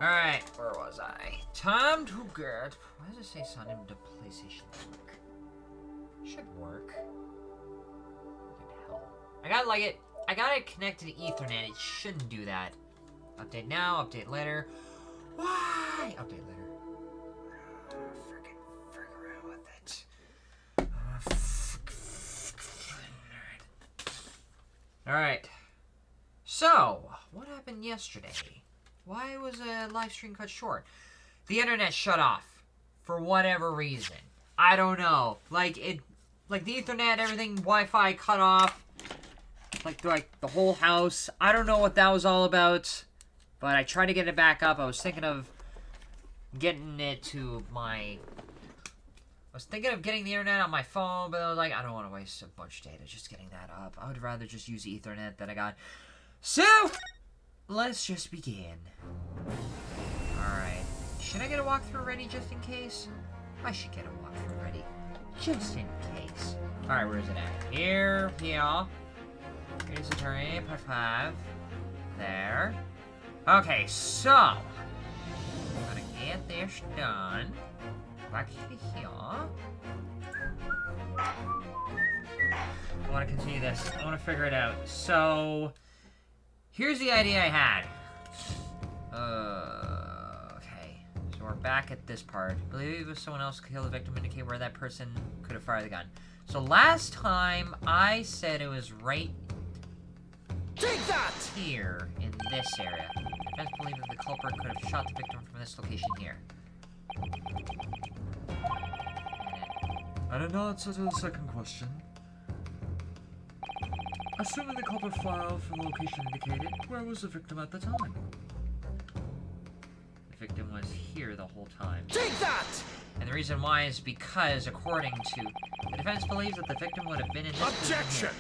Alright, where was I? Time to get... Why does it say sign into PlayStation Network? Should work. What the hell? I got it connected to Ethernet. It shouldn't do that. Update now, update later. Why? Update later. Frick around with it. Alright. So, what happened yesterday? Why was a live stream cut short? The internet shut off. For whatever reason. I don't know. Like the Ethernet, everything, Wi-Fi cut off. Like the whole house. I don't know what that was all about. But I tried to get it back up. I was thinking of getting it to my... I was thinking of getting the internet on my phone, but I was like, I don't want to waste a bunch of data just getting that up. I would rather just use the Ethernet that I got. So, let's just begin. Alright. Should I get a walkthrough ready just in case? I should get a walkthrough ready just in case. Alright, where is it at? Here. Here's the terrain, part 5. There. Okay, so. I'm gonna get this done. Back here. I want to continue this. I want to figure it out. So, here's the idea I had. Okay. So we're back at this part. I believe if someone else killed the victim, indicate where that person could have fired the gun. So last time I said it was right here in this area. Defense believe that the culprit could have shot the victim from this location here. And an answer to the second question. Assuming the culprit filed from the location indicated, where was the victim at the time? The victim was here the whole time. Take that! And the reason why is because, according to the defense, believes that the victim would have been in this Objection!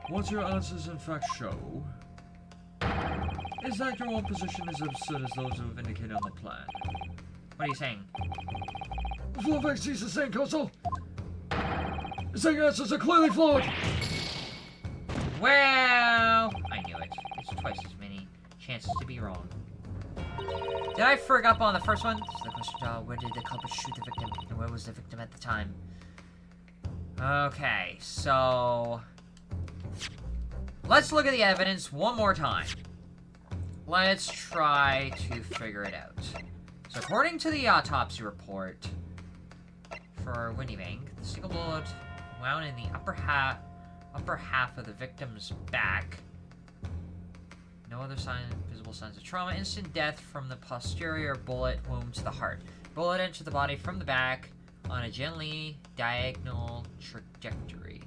What your answers in fact show is that your own position is absurd as those who have indicated on the plan. What are you saying? Full vaccines the same, Consul. Saying your answers are clearly flawed. Well, I knew it. It's twice as many chances to be wrong. Did I frig up on the first one? So the question, where did the culprit shoot the victim? And where was the victim at the time? Okay, so... let's look at the evidence one more time. Let's try to figure it out. So according to the autopsy report for Winniebank, the single bullet wound in the upper half of the victim's back. No other visible signs of trauma. Instant death from the posterior bullet wound to the heart. Bullet entered the body from the back on a gently diagonal trajectory.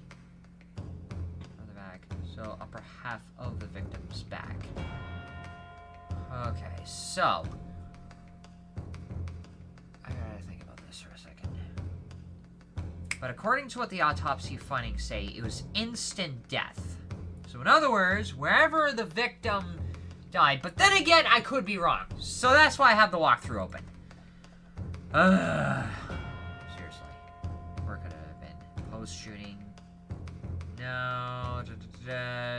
From the back. So upper half of the victim's back. Okay, so I gotta think about this for a second. But according to what the autopsy findings say, it was instant death. So in other words, wherever the victim died. But then again, I could be wrong. So that's why I have the walkthrough open. Seriously. Where could it have been? Post-shooting. No.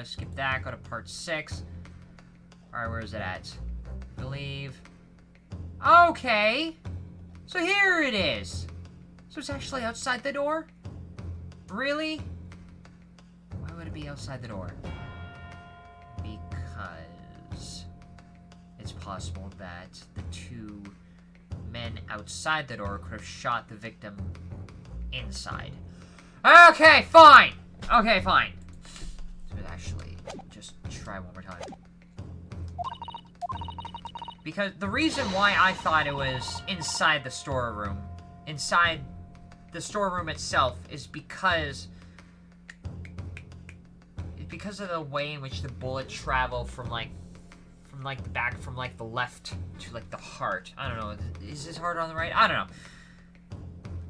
Skip that. Go to part 6. Alright, where is it at? I believe. Okay. So here it is. So it's actually outside the door? Really? Why would it be outside the door? Because it's possible that the two men outside the door could have shot the victim inside. Okay, fine! Okay, fine. So actually, just try one more time. Because the reason why I thought it was inside the storeroom, inside the storeroom itself, is because of the way in which the bullet traveled from the back, from the left to the heart. I don't know. Is this heart on the right? I don't know.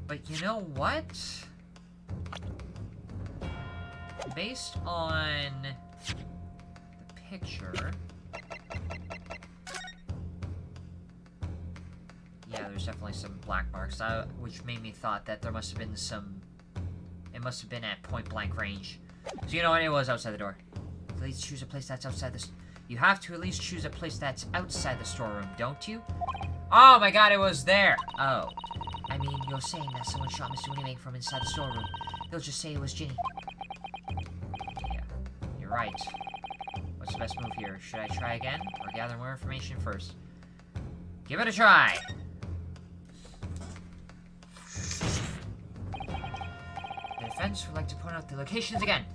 But you know what? Based on the picture, yeah, there's definitely some black marks, which made me thought that there must have been some... It must have been at point-blank range. So you know what? It was outside the door. Please choose a place that's outside this... You have to at least choose a place that's outside the storeroom, don't you? Oh my god, it was there! Oh. I mean, you're saying that someone shot Mr. Winnymig from inside the storeroom. They'll just say it was Ginny. Yeah, you're right. What's the best move here? Should I try again, or gather more information first? Give it a try! The defense would like to point out the locations again.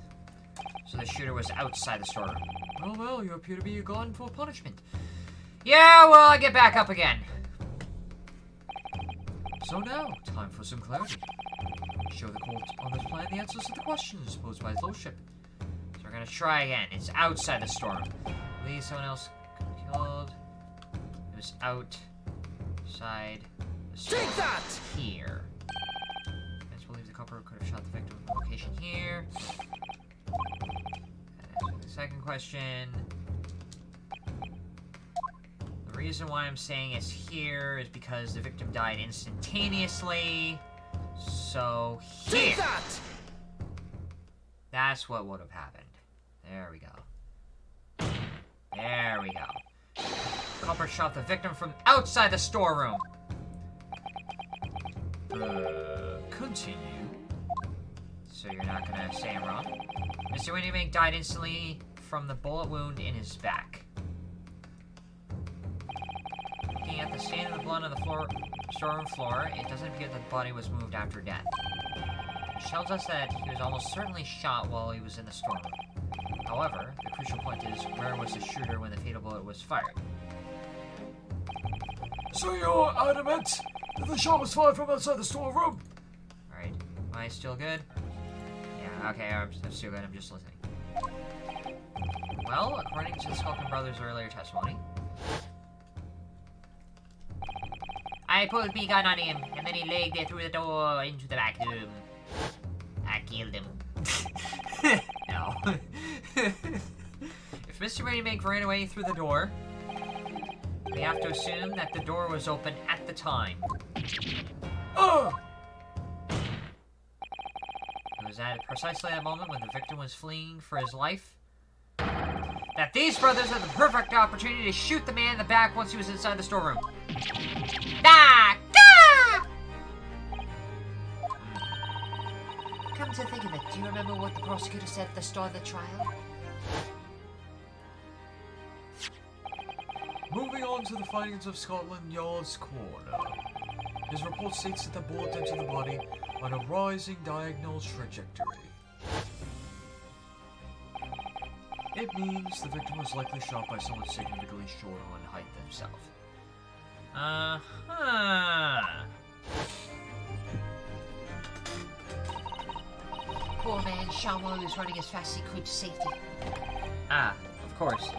So the shooter was outside the storeroom. Well, you appear to be a glutton for punishment. Yeah, well, I get back up again. So now, time for some clarity. Show the court on this plan the answers to the questions posed by his lordship. So we're gonna try again. It's outside the storeroom. Leave someone else killed. It was outside the storeroom. Take that! Here. Let's believe the culprit could have shot the victim from location here. The second question. The reason why I'm saying it's here is because the victim died instantaneously. So here. That's what would have happened. There we go. There we go. Culprit shot the victim from outside the storeroom. Continue. So you're not gonna say I'm wrong. Mr. Winnymig died instantly from the bullet wound in his back. Looking at the stain of the blood on the storeroom floor, it doesn't appear that the body was moved after death. Which tells us that he was almost certainly shot while he was in the storeroom. However, the crucial point is, where was the shooter when the fatal bullet was fired? So you're adamant that the shot was fired from outside the storeroom? Alright, am I still good? Yeah, okay, I'm still good, I'm just listening. Well, according to the Skulkin brothers' earlier testimony, I pulled my gun on him, and then he laid there through the door into the back room. I killed him. No. If Mr. Winnymig ran away through the door, we have to assume that the door was open at the time. Oh! It was at precisely that moment when the victim was fleeing for his life that these brothers had the perfect opportunity to shoot the man in the back once he was inside the storeroom. Ah! Ah! Come to think of it, do you remember what the prosecutor said at the start of the trial? Moving on to the findings of Scotland Yard's coroner. His report states that the bullet entered the body on a rising diagonal trajectory. It means the victim was likely shot by someone significantly shorter in height than himself. Poor man shot while he was running as fast as he could to safety. Ah, of course.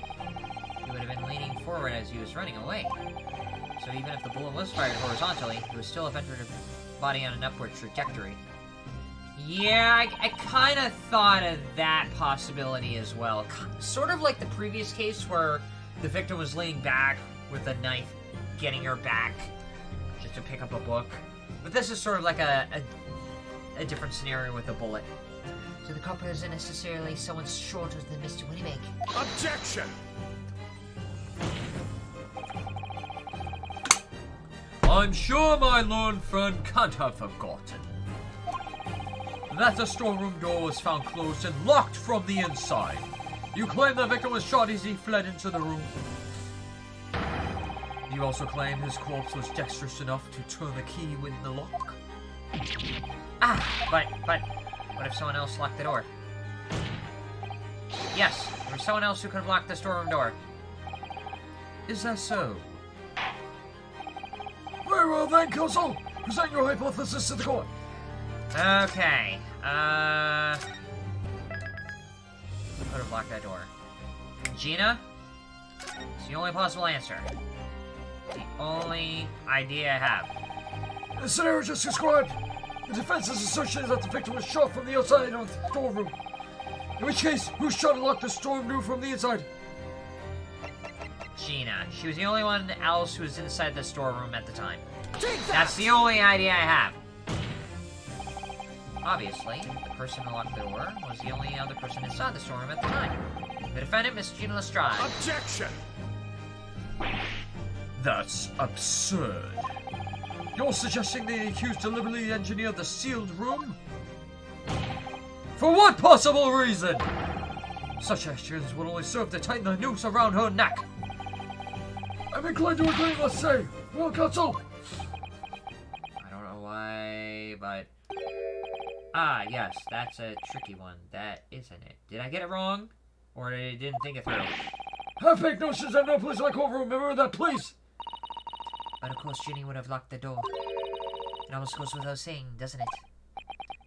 He would have been leaning forward as he was running away. So even if the bullet was fired horizontally, it would still have entered his body on an upward trajectory. Yeah, I kind of thought of that possibility as well. Sort of like the previous case where the victim was leaning back with a knife, getting her back just to pick up a book. But this is sort of like a different scenario with a bullet. So the culprit isn't necessarily someone shorter than Mr. Winnymig. Objection! I'm sure my learned friend can't have forgotten that the storeroom door was found closed and locked from the inside. You claim the victim was shot as he fled into the room. You also claim his corpse was dexterous enough to turn the key in the lock. Ah, but, what if someone else locked the door? Yes, there was someone else who could have locked the storeroom door. Is that so? Very well then, Counsel. Present your hypothesis to the court. Okay, who could have locked that door? Gina? It's the only possible answer. The only idea I have. The scenario just described. The defense has asserted that the victim was shot from the outside of the storeroom. In which case, who shot and locked the storeroom door from the inside? Gina. She was the only one else who was inside the storeroom at the time. That's the only idea I have. Obviously, the person who locked the door was the only other person inside the storeroom at the time. The defendant, Miss Gina Lestrade. Objection! That's absurd. You're suggesting the accused deliberately engineered the sealed room? For what possible reason? Such actions would only serve to tighten the noose around her neck. I'm inclined to agree, let's say. Well, counsel. I don't know why, but... Ah, yes, that's a tricky one. That isn't it. Did I get it wrong? Or I didn't think it through? Half-baked notions have no place like over. Remember that, please. But of course Ginny would have locked the door. It almost goes without saying, doesn't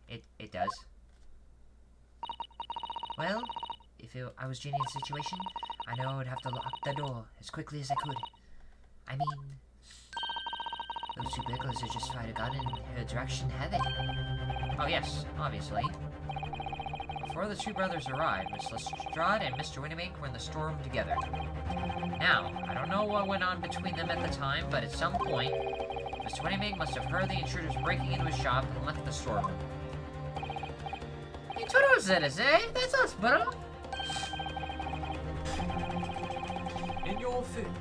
it? It does. Well, if I was Ginny in the situation, I know I would have to lock the door as quickly as I could. I mean, those two burglars have just fired a gun in her direction, have they? Oh yes, obviously. Before the two brothers arrived, Miss Lestrade and Mr. Winnemink were in the storeroom together. Now, I don't know what went on between them at the time, but at some point, Mr. Winnemink must have heard the intruders breaking into his shop and left the storeroom. Intruders, eh? That's us, bro.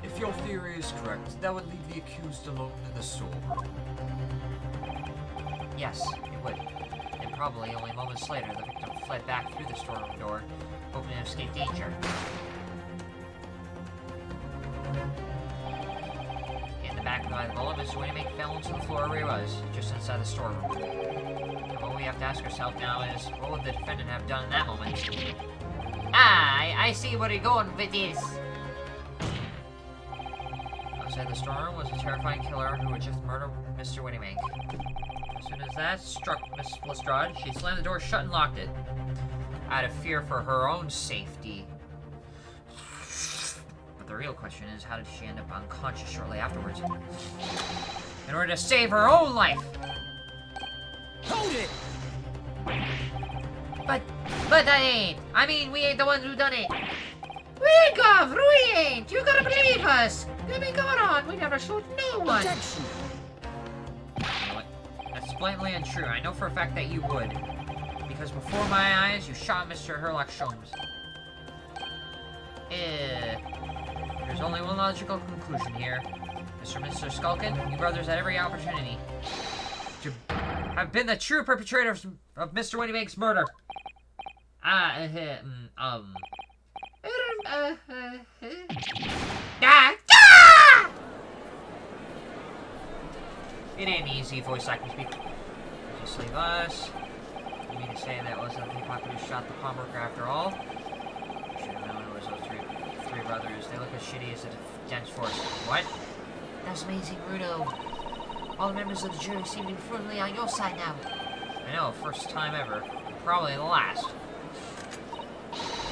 If your theory is correct, that would leave the accused alone in the storeroom. Yes, it would. And probably only moments later, the victim fled back through the storeroom door, hoping to escape danger. In the back of the bullet, Mr. Winnemink fell into the floor where he was, just inside the storeroom. And what we have to ask ourselves now is, what would the defendant have done in that moment? Ah, I see where you're going with this. Outside the storeroom was a terrifying killer who had just murdered Mr. Winnemink. As soon as that struck Miss Lestrade, she slammed the door shut and locked it, out of fear for her own safety. But the real question is, how did she end up unconscious shortly afterwards? In order to save her own life! Hold it! But I ain't! I mean, we ain't the ones who done it! We ain't, Gov! We ain't! You gotta believe us! I mean, come on! We never shoot no one! Objection! You know what? That's blatantly untrue. I know for a fact that you would. Because before my eyes, you shot Mr. Herlock Sholmes. There's only one logical conclusion here. Mr. and Mr. Skulkin, you brothers had every opportunity to have been the true perpetrators of Mr. Winnemik's murder. It ain't easy, voice acting speak. Just leave us. You mean to say that wasn't the pickpocket who shot the pawnbroker after all? Should have known it was those three brothers. They look as shitty as a dense force. What? That's amazing, Rudo. All the members of the jury seem to be firmly on your side now. I know, first time ever. Probably the last.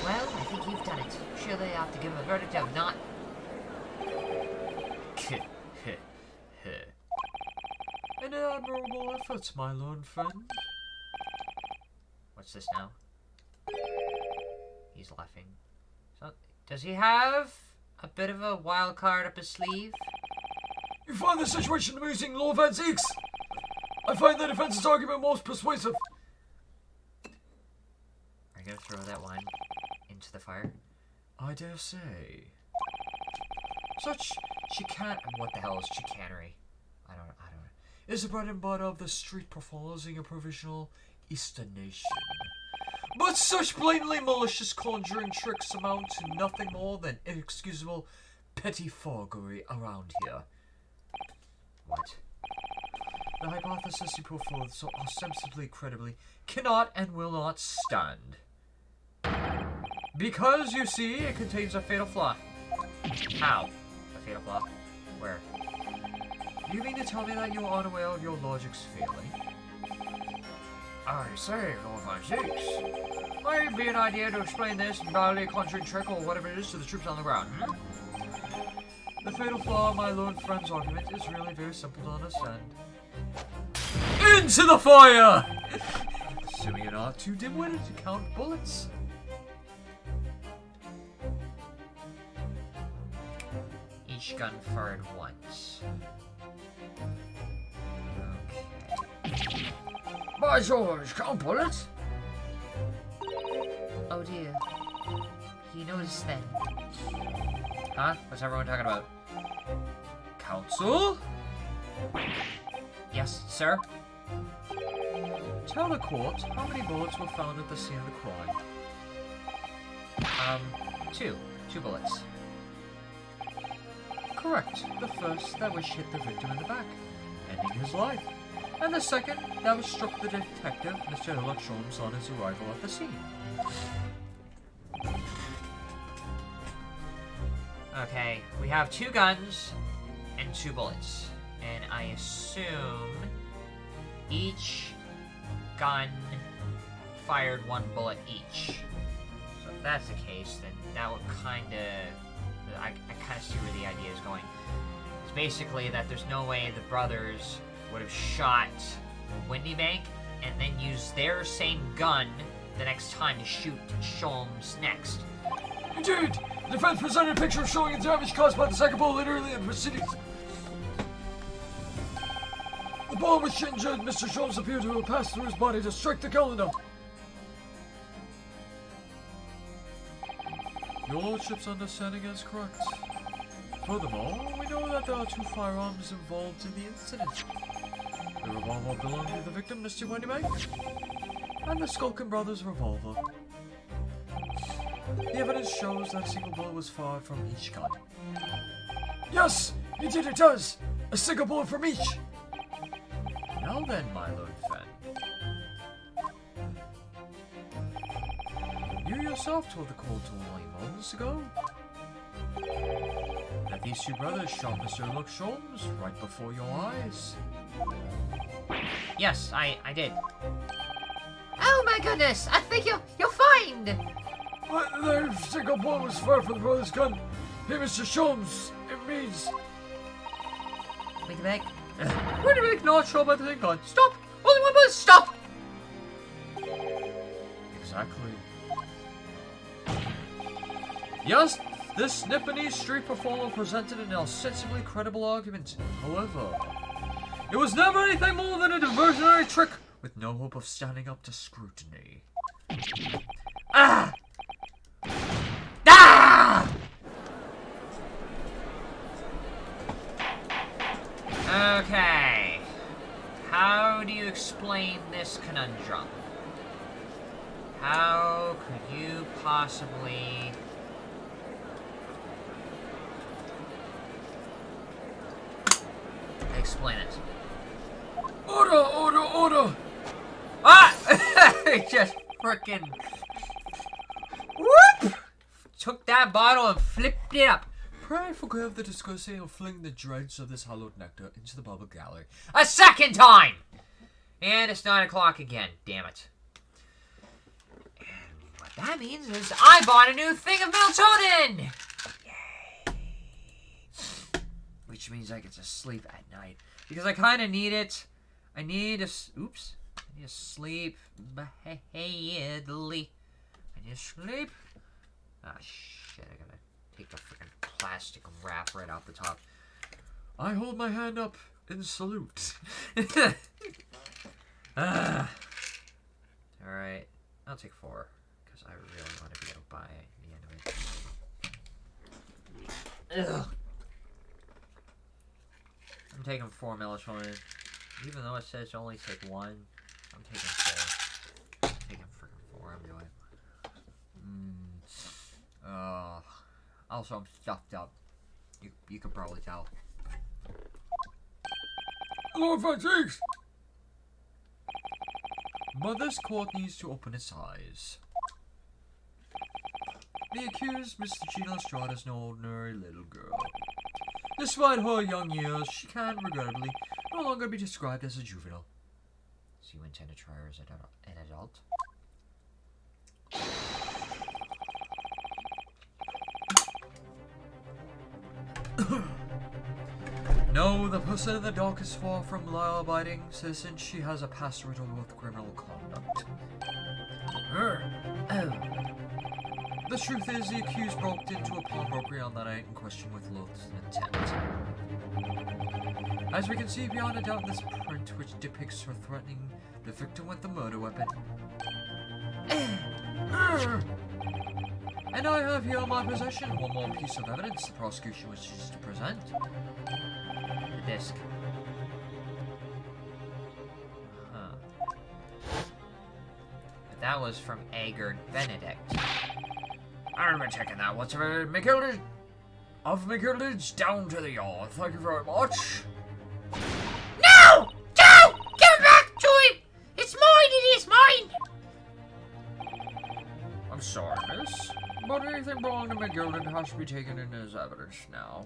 Well, I think you've done it. Surely I have to give a verdict of not... An admirable effort, my learned friend. What's this now? He's laughing. So, does he have a bit of a wild card up his sleeve? You find the situation amusing, Lord Van Zeeks? I find the defense's argument most persuasive. Are you gonna throw that wine into the fire? I dare say. Such what the hell is chicanery? I don't know. Is the bread and butter of the street performers in a provisional Eastern nation. But such blatantly malicious conjuring tricks amount to nothing more than inexcusable pettifoggery around here. What? The hypothesis you put forth so ostensibly credibly cannot and will not stand. Because, you see, it contains a fatal flaw. How? A fatal flaw? Where? You mean to tell me that you are unaware of your logic's failing? I say, Lord Van Zeeks. Might it be an idea to explain this entirely conjuring trick or whatever it is to the troops on the ground, hmm? The fatal flaw of my learned friend's argument is really very simple to understand. Into the fire! Assuming you're not too dim-witted to count bullets. Each gun fired once. Okay. By George, count bullets? Oh dear. he knows then. Huh? What's everyone talking about? Counsel? Yes, sir? Tell the court how many bullets were found at the scene of the crime. 2. 2 bullets. Correct. The first that was hit the victim in the back, ending his life. And the second that was struck the detective, Mr. Sherlock Holmes, on his arrival at the scene. Okay, we have 2 guns and 2 bullets. And I assume each gun fired 1 bullet each. So if that's the case, then that would kind of... I kind of see where the idea is going. It's basically that there's no way the brothers would have shot Windy Bank and then used their same gun the next time to shoot Sholmes next. Indeed! The defense presented a picture showing the damage caused by the second bullet early in proceedings. The bullet which injured Mr. Sholmes appeared to have passed through his body to strike the calendar. Your Lordship's understanding is correct. Furthermore, we know that there are 2 firearms involved in the incident. The revolver belonging to the victim, Mr. Wendybank, and the Skulkin brothers' revolver. The evidence shows that a single bullet was fired from each gun. Yes, indeed it does! A single bullet from each! Now then, my Lord Fen. You yourself told the court only moments ago that these 2 brothers shot Mr. Sherlock Holmes right before your eyes. Yes, I did. Oh my goodness! I think you'll find! But the single bullet was fired from the brother's gun. Hey, Mr. Sholmes, it means... Wait a minute. Wait a minute, not sure about the gun. Stop! Only 1 bullet! Stop! Exactly. Yes, this Nipponese street performer presented an ostensibly credible argument. However, it was never anything more than a diversionary trick with no hope of standing up to scrutiny. Ah! Ah! Okay. How do you explain this conundrum? How could you possibly... explain it? Order! Ah! Just frickin' whoop! Took that bottle and flipped it up. Pray forgive the discussing and fling the dregs of this hallowed nectar into the public gallery. A second time! And it's 9 o'clock again, damn it. And what that means is I bought a new thing of melatonin! Yay. Which means I get to sleep at night. Because I kind of need it. I need to sleep badly. I need to sleep. Ah, shit, I gotta take the freaking plastic wrap right off the top. I hold my hand up in salute. Alright, I'll take 4. Because I really want to be able to buy the end of it. Ugh. I'm taking 4 melatonin. Even though it says only take 1, I'm taking 4. I'm taking freaking 4, I'm doing. Also, I'm stuffed up. You can probably tell. Lord Garnetzx! Mother's court needs to open its eyes. The accused, Mr. Gina Lestrade, is no ordinary little girl. Despite her young years, she can, regrettably, no longer be described as a juvenile. So you intend to try her as an adult? No, the person in the dock is far from law-abiding citizen. She has a past riddled with criminal conduct. Oh. The truth is, the accused broke into a pawnbrokery on the night in question with loathsome intent. As we can see beyond a doubt in this print, which depicts her threatening the victim with the murder weapon. And I have here in my possession one more piece of evidence the prosecution wishes to present. The disc. But that was from Agar Benedict. I'll be taking that whatsoever McGilded of McGilded's down to the yard. Thank you very much. No! No! Give it back to him! It's mine! It is mine! I'm sorry, miss, but anything belonging to McGilded has to be taken in as evidence now.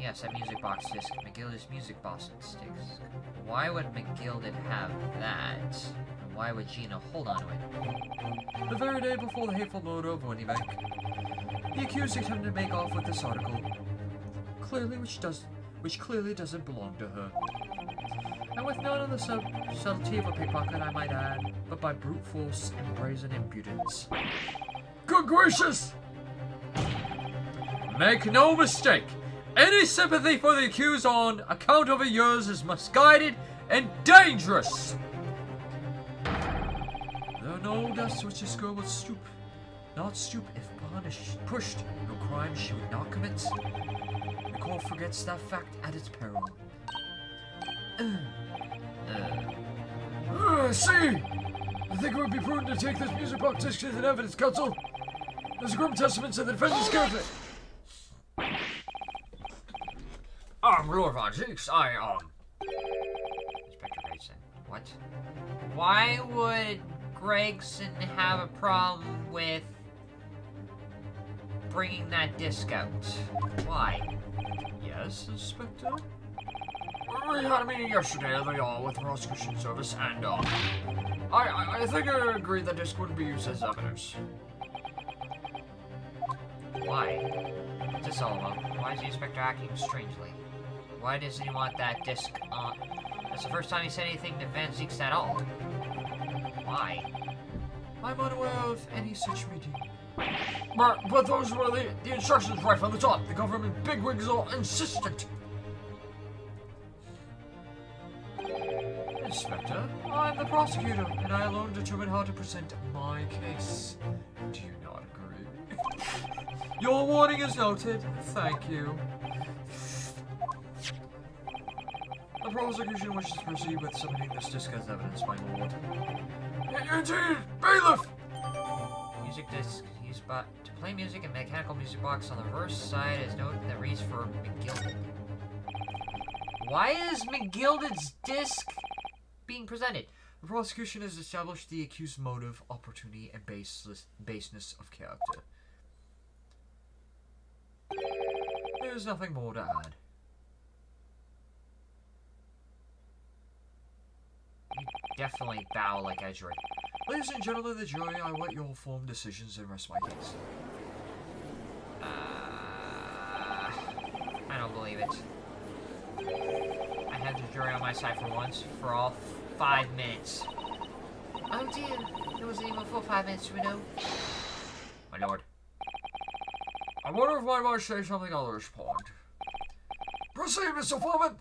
Yes, that music box disc. McGilded's music box disc. Why would McGilded have that? And why would Gina hold on to it? The very day before the hateful murder of Winnie Bank, the accused attempted to make off with this article, which clearly doesn't belong to her. And with none of the subtlety of a pickpocket, I might add, but by brute force and brazen impudence. Good gracious! Make no mistake, any sympathy for the accused on account of yours is misguided and dangerous. There are no deaths which this girl would not stoop if pushed, no crime she would not commit. The court forgets that fact at its peril. See! I think it would be prudent to take this music box disc as an evidence, counsel. There's a grim testament to the defendant's character. Lord Von Cheeks, Inspector Gregson. What? Why would Gregson have a problem with bringing that disc out? Why? Yes, Inspector? We had a meeting yesterday with the prosecution service, and I think I agreed that disc wouldn't be used as evidence. Why? What's this all about? Why is the inspector acting strangely? Why doesn't he want that disc on? That's the first time he said anything to Van Zeeks at all. Why? I'm unaware of any such meeting. But those were the instructions right from the top. The government bigwigs are insistent. Inspector, I'm the prosecutor, and I alone determine how to present my case. Do you not agree? Your warning is noted. Thank you. The prosecution wishes to proceed with submitting this disc as evidence, my lord. Indeed, bailiff! Music disc used to play music and mechanical music box on the reverse side is noted that reads for McGilded. Why is McGilded's disc being presented? The prosecution has established the accused's motive, opportunity, and baseness of character. There's nothing more to add. Definitely bow like Edgeworth. Ladies and gentlemen of the jury, I await your informed decisions and rest my case. I don't believe it. I have the jury on my side for once, for all 5 minutes. Oh dear, it wasn't even full 5 minutes, we know. My lord. I wonder if I might say something on this point. Proceed, Mr. Foreman!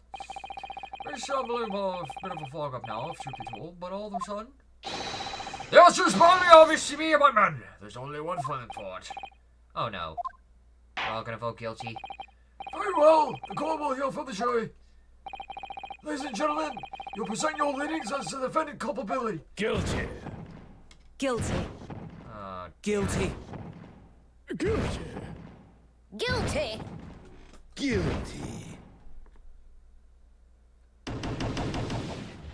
It's unbelievable, a bit of a fog up now, if truth be told, but all of a sudden... The answer is finally obvious to me and my men. There's only one finding for it. Oh no. We're all gonna vote guilty. Very well, the court will hear from the jury. Ladies and gentlemen, you'll present your leanings as to the defendant culpability. Guilty. Guilty. Guilty. Guilty. Guilty. Guilty.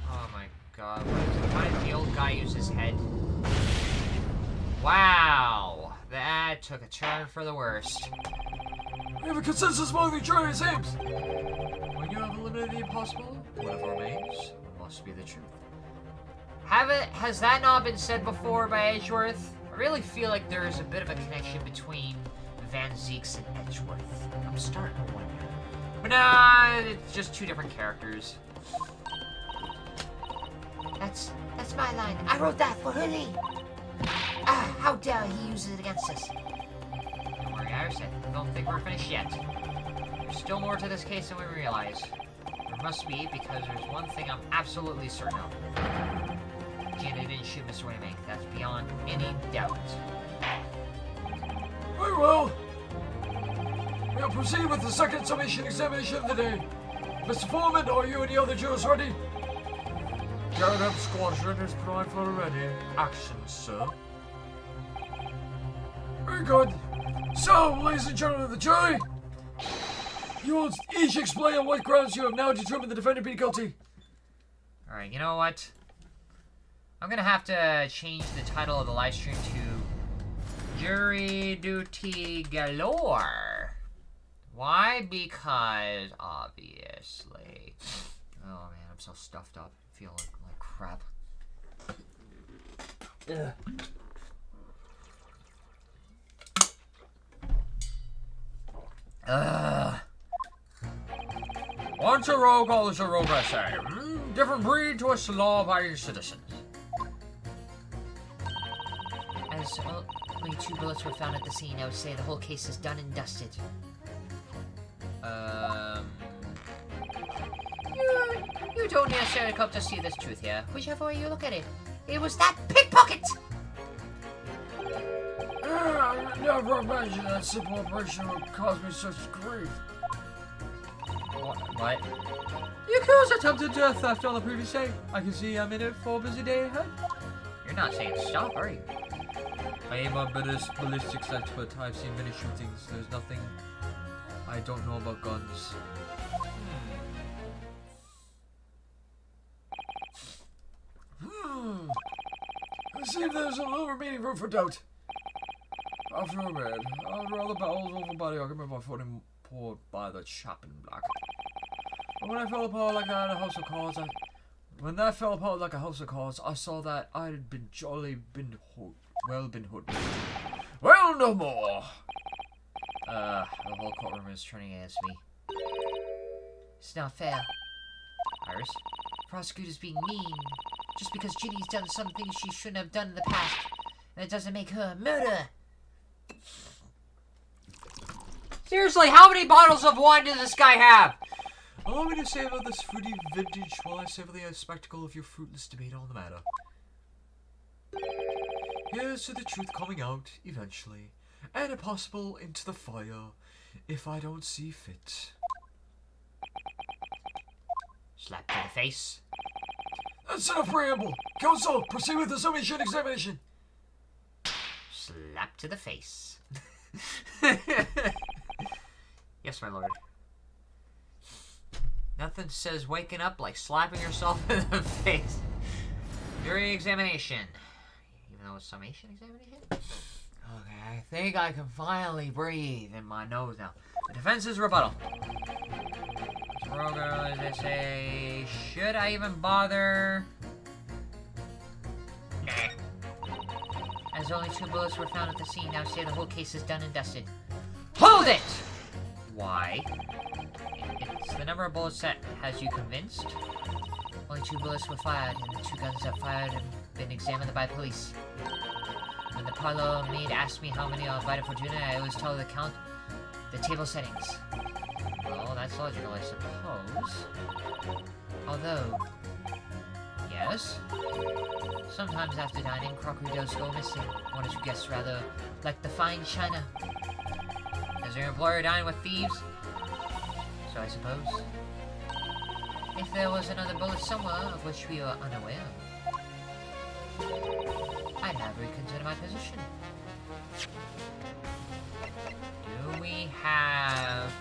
Oh my god, why did the old guy use his head? Wow, that took a turn for the worst. We have a consensus among the jury, it seems. When you have eliminated the impossible, whatever remains must be the truth. Has that not been said before by Edgeworth? I really feel like there is a bit of a connection between Van Zeeks and Edgeworth. I'm starting to wonder. But nah, it's just two different characters. That's my line. I wrote that for Hoodie. Ah, how dare he use it against us. Don't worry, Iverson. I don't think we're finished yet. There's still more to this case than we realize. There must be, because there's one thing I'm absolutely certain of. guarantee they didn't shoot Mr. Waybank. That's beyond any doubt. Very well. We'll proceed with the second summation examination of the day. Mr. Foreman, are you and the other jurors ready? Garnetzx Squadron is primed for ready. Action, sir. Very good. So, ladies and gentlemen of the jury, you will each explain on what grounds you have now determined the defendant be guilty. Alright, you know what? I'm gonna have to change the title of the live stream to Jury Duty Galore. Why? Because, obviously. Oh man, I'm so stuffed up. I feel like crap. Ugh. Once a rogue, always a rogue, I say. Different breed to us law-abiding citizens. As only 2 bullets were found at the scene, I would say the whole case is done and dusted. You don't necessarily come to see this truth here. Whichever way you look at it, it was that pickpocket! I never imagined that simple operation would cause me such grief. What? The accused attempted theft on the previous day. I can see I'm in it for a busy day ahead. You're not saying stop, are you? I am a ballistics expert. I've seen many shootings. There's nothing I don't know about guns. I see there's a little remaining room for doubt. After all the battles over body argument by voting poured by the chap in black. But when I fell apart like that, a house of cards, I saw that I had been hoodwinked. Well, no more. The whole courtroom is turning against me. It's not fair. Iris? Prosecutor's being mean. Just because Ginny's done something she shouldn't have done in the past. And it doesn't make her a murderer. Seriously, how many bottles of wine does this guy have? Allow me to savor this fruity vintage while I savor the spectacle of your fruitless debate on the matter. Here's to the truth coming out, eventually, and if possible, into the fire, if I don't see fit. Slap to the face. That's enough preamble! Counsel, proceed with the summation examination! Slap to the face. Yes, my lord. Nothing says waking up like slapping yourself in the face. Jury examination. Even though it's summation examination? Okay, I think I can finally breathe in my nose now. The defense's rebuttal. Rogo, as they say, should I even bother? Nah. As only 2 bullets were found at the scene, now say the whole case is done and dusted. Hold it! Why? It's the number of bullets that has you convinced. Only 2 bullets were fired, and the 2 guns that fired have been examined by police. When the parlor maid asked me how many are invited for dinner, I always tell her to count the table settings. Well, that's logical, I suppose. Although, yes, sometimes after dining, crockery does go missing. One or 2 guests rather like the fine china. Does your employer dine with thieves? So I suppose. If there was another bullet somewhere of which we are unaware, I'd have reconsidered my position. Do we have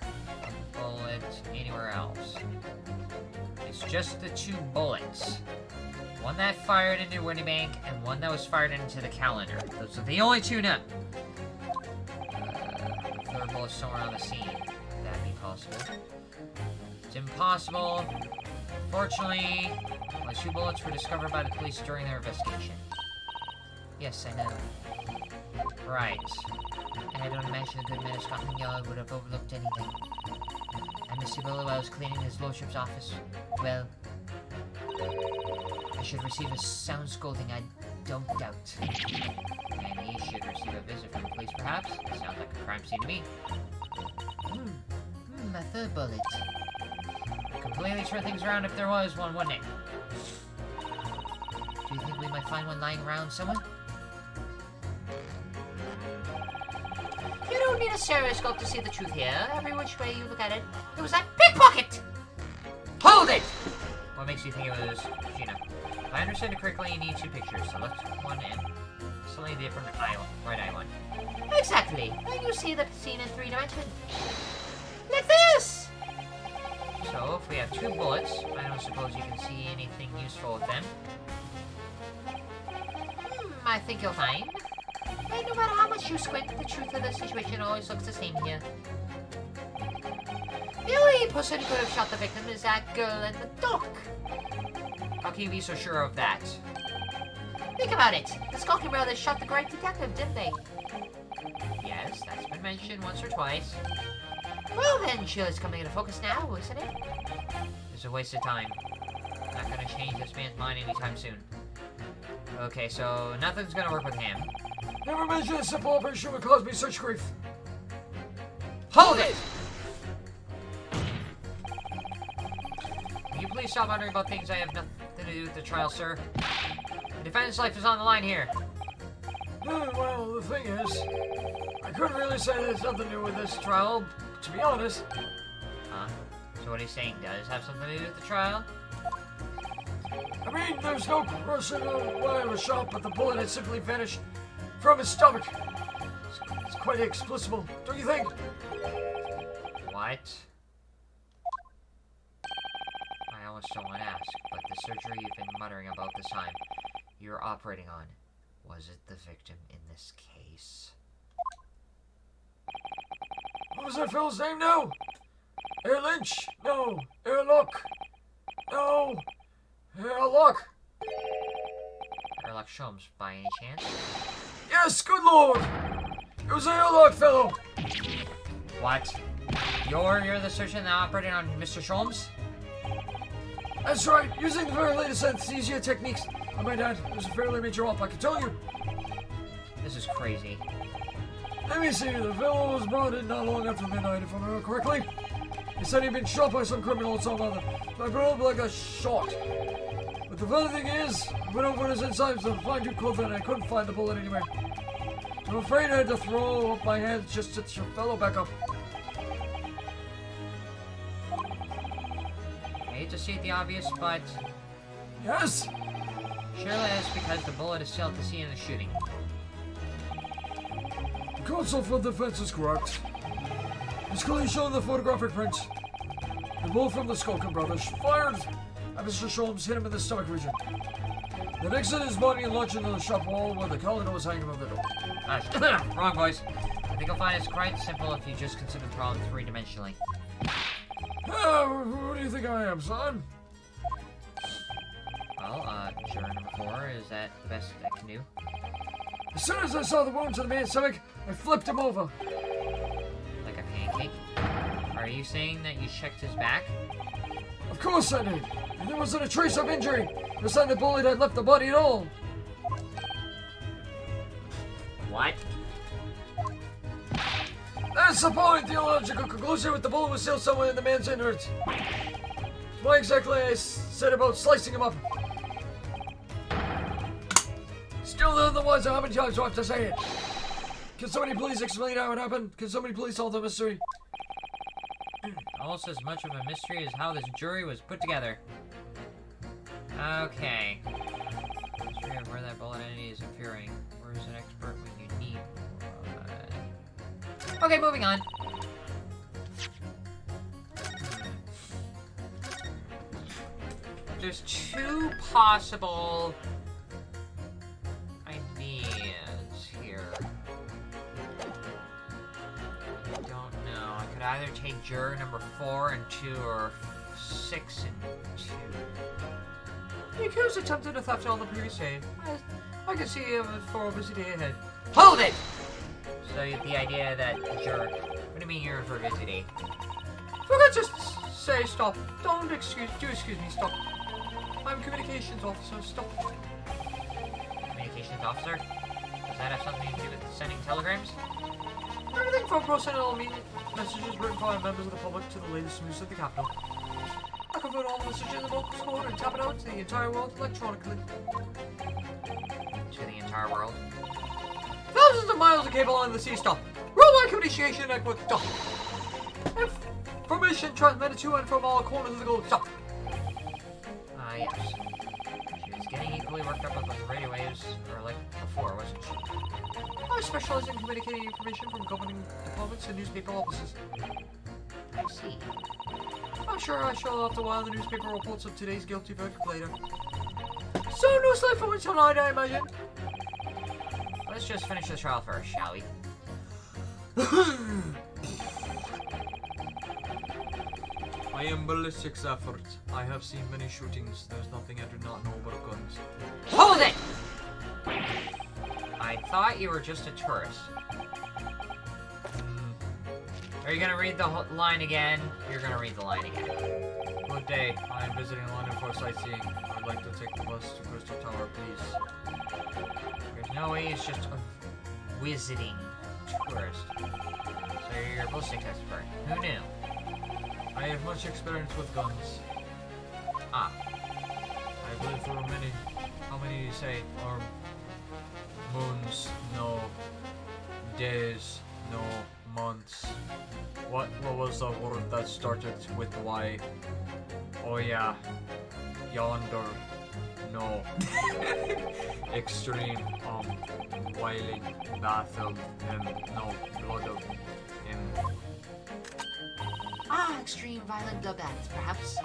a bullet anywhere else? It's just the 2 bullets. One that fired into Windybank and one that was fired into the calendar. Those are the only 2 now. The 3rd bullet somewhere on the scene. Could that be possible? It's impossible. Fortunately, my 2 bullets were discovered by the police during their investigation. Yes, I know. Right. And I don't imagine the good man of Scotland Yard would have overlooked anything. And Mr. Billow, I was cleaning his lordship's office. Well, I should receive a sound scolding, I don't doubt. And he should receive a visit from the police, perhaps. Sounds like a crime scene to me. My 3rd bullet. Completely turn things around if there was one, wouldn't it? Do you think we might find one lying around somewhere? You don't need a stereoscope to see the truth here. Every which way you look at it, it was that pickpocket! Hold it! What makes you think it was Gina? If I understand it correctly, you need two pictures. Select one and slightly different right eye one. Exactly. Then you see the scene in 3 dimensions. Like this! So, if we have 2 bullets, I don't suppose you can see anything useful with them. I think you'll find. And no matter how much you squint, the truth of the situation always looks the same here. The only person who could have shot the victim is that girl in the dock. How can you be so sure of that? Think about it. The Skulking brothers shot the great detective, didn't they? Yes, that's been mentioned once or twice. Well then, Sheila's coming into focus now, isn't it? It's a waste of time. Not gonna change this man's mind anytime soon. Okay, so nothing's gonna work with him. Never mention a simple operation would cause me such grief. Hold it! Will you please stop wondering about things I have nothing to do with the trial, sir? The defendant's life is on the line here. Well, the thing is, I couldn't really say there's nothing to do with this trial, to be honest. Huh? So what he's saying does have something to do with the trial? I mean, there's no question of why I was shot, but the bullet had simply vanished from his stomach. It's quite explicable, don't you think? What? I almost don't want to ask, but the surgery you've been muttering about this time you're operating on, was it the victim in this case? What was that fellow's name now? Air Lynch? No. Airlock? No. Airlock? Airlock Sholmes, by any chance? Yes, good lord! It was an airlock fellow! What? You're the surgeon that operated on Mr. Sholmes? That's right, using the very latest anesthesia techniques. I might add, it was a fairly major op, I can tell you. This is crazy. Let me see, the fellow was brought in not long after midnight, if I remember correctly. He said he'd been shot by some criminal or some other. I brought up like a shot. But the funny thing is, I went over his insides to find your clothing and I couldn't find the bullet anywhere. I'm afraid I had to throw up my hands just to your fellow back up. I hate to state the obvious, but Yes? surely it's because the bullet is still at the scene of the shooting. The counsel for the defense is correct. It's clearly shown in the photographic print. The bullet from the Skulking brothers fired at Mr. Sholmes hit him in the stomach region. Then exited his body and launched into the shop wall where the calendar was hanging over the door. Wrong voice. I think you'll find it's quite simple if you just consider the problem 3-dimensionally. Who do you think I am, son? Well, juror number 4, is that the best I can do? As soon as I saw the wounds in the man's stomach, I flipped him over. Like a pancake? Are you saying that you checked his back? Of course I did. And there wasn't a trace of injury. No sign the bullet had left the body at all. What? That's the point. The illogical conclusion with the bullet was still somewhere in the man's innards. Why exactly I said about slicing him up. Still none the wiser how many times do I have to say it? Can somebody please explain how it happened? Can somebody please solve the mystery? Almost as much of a mystery as how this jury was put together. Okay. Mystery of where that bullet entity is infuriating. Where's an expert when you need one? Okay, moving on. There's 2 possible ideas here. I don't know. I could either take juror number 4 and 2, or 6 and 2. The accused attempted a theft on the previous day. I can see him for a busy day ahead. Hold it! So the idea that juror... What do you mean you're for a busy day? Forgot to say stop. Don't excuse me, stop. I'm communications officer, stop. Communications officer? Does that have something to do with sending telegrams? Everything from personnel messages written by members of the public to the latest news of the capital. I convert all the messages in the vocal score and tap it out to the entire world electronically. entire world. Thousands of miles of cable on the sea stop. Worldwide communication network stop. Information transmitted to and from all corners of the globe stop. Ah, yes. She was getting equally worked up with the radio waves, or like before, wasn't she? I specialize in communicating information from governing departments and newspaper offices. I see. I'm sure I shall have to while the newspaper reports of today's guilty verdict later. So no sleep for me tonight, I imagine. Let's just finish the trial first, shall we? I am ballistics effort. I have seen many shootings. There's nothing I do not know about guns. Hold it! I thought you were just a tourist. Are you gonna read the line again? You're gonna read the line again. Good day. I am visiting London for sightseeing. I would like to take the bus to Crystal Tower, please. There's no way it's just a visiting tourist. So you're a ballistics expert. Who knew? I have much experience with guns. Ah. I've lived through many. How many do you say? Or moons? No. Days? No. Months. What was the word that started with Y? Oh yeah. Yonder. No. Extreme. Wailing. Bathtub. No. Blood of him. Ah, extreme violent bloodbaths, perhaps.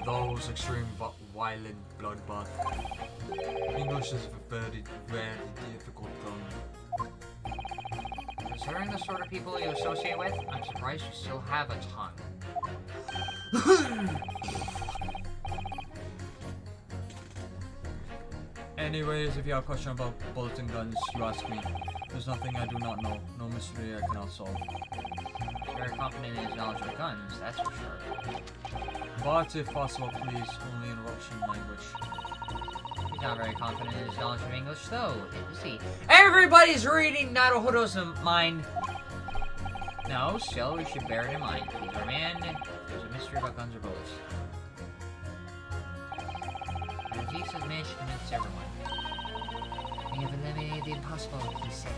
Those extreme violent bloodbath. English is a very, very difficult tongue. Considering the sort of people you associate with, I'm surprised you still have a tongue. Anyways, if you have a question about bullets and guns, you ask me. There's nothing I do not know. No mystery I cannot solve. He's very confident in his knowledge of guns, that's for sure. But if possible, please, only in Russian language. He's not very confident in his knowledge of English, though, is he? Everybody's reading Naruto's mind! No, still, we should bear it in mind. He's our man. There's a mystery about guns or bullets. Garnetzx has managed to convince everyone. We have eliminated the impossible, he said.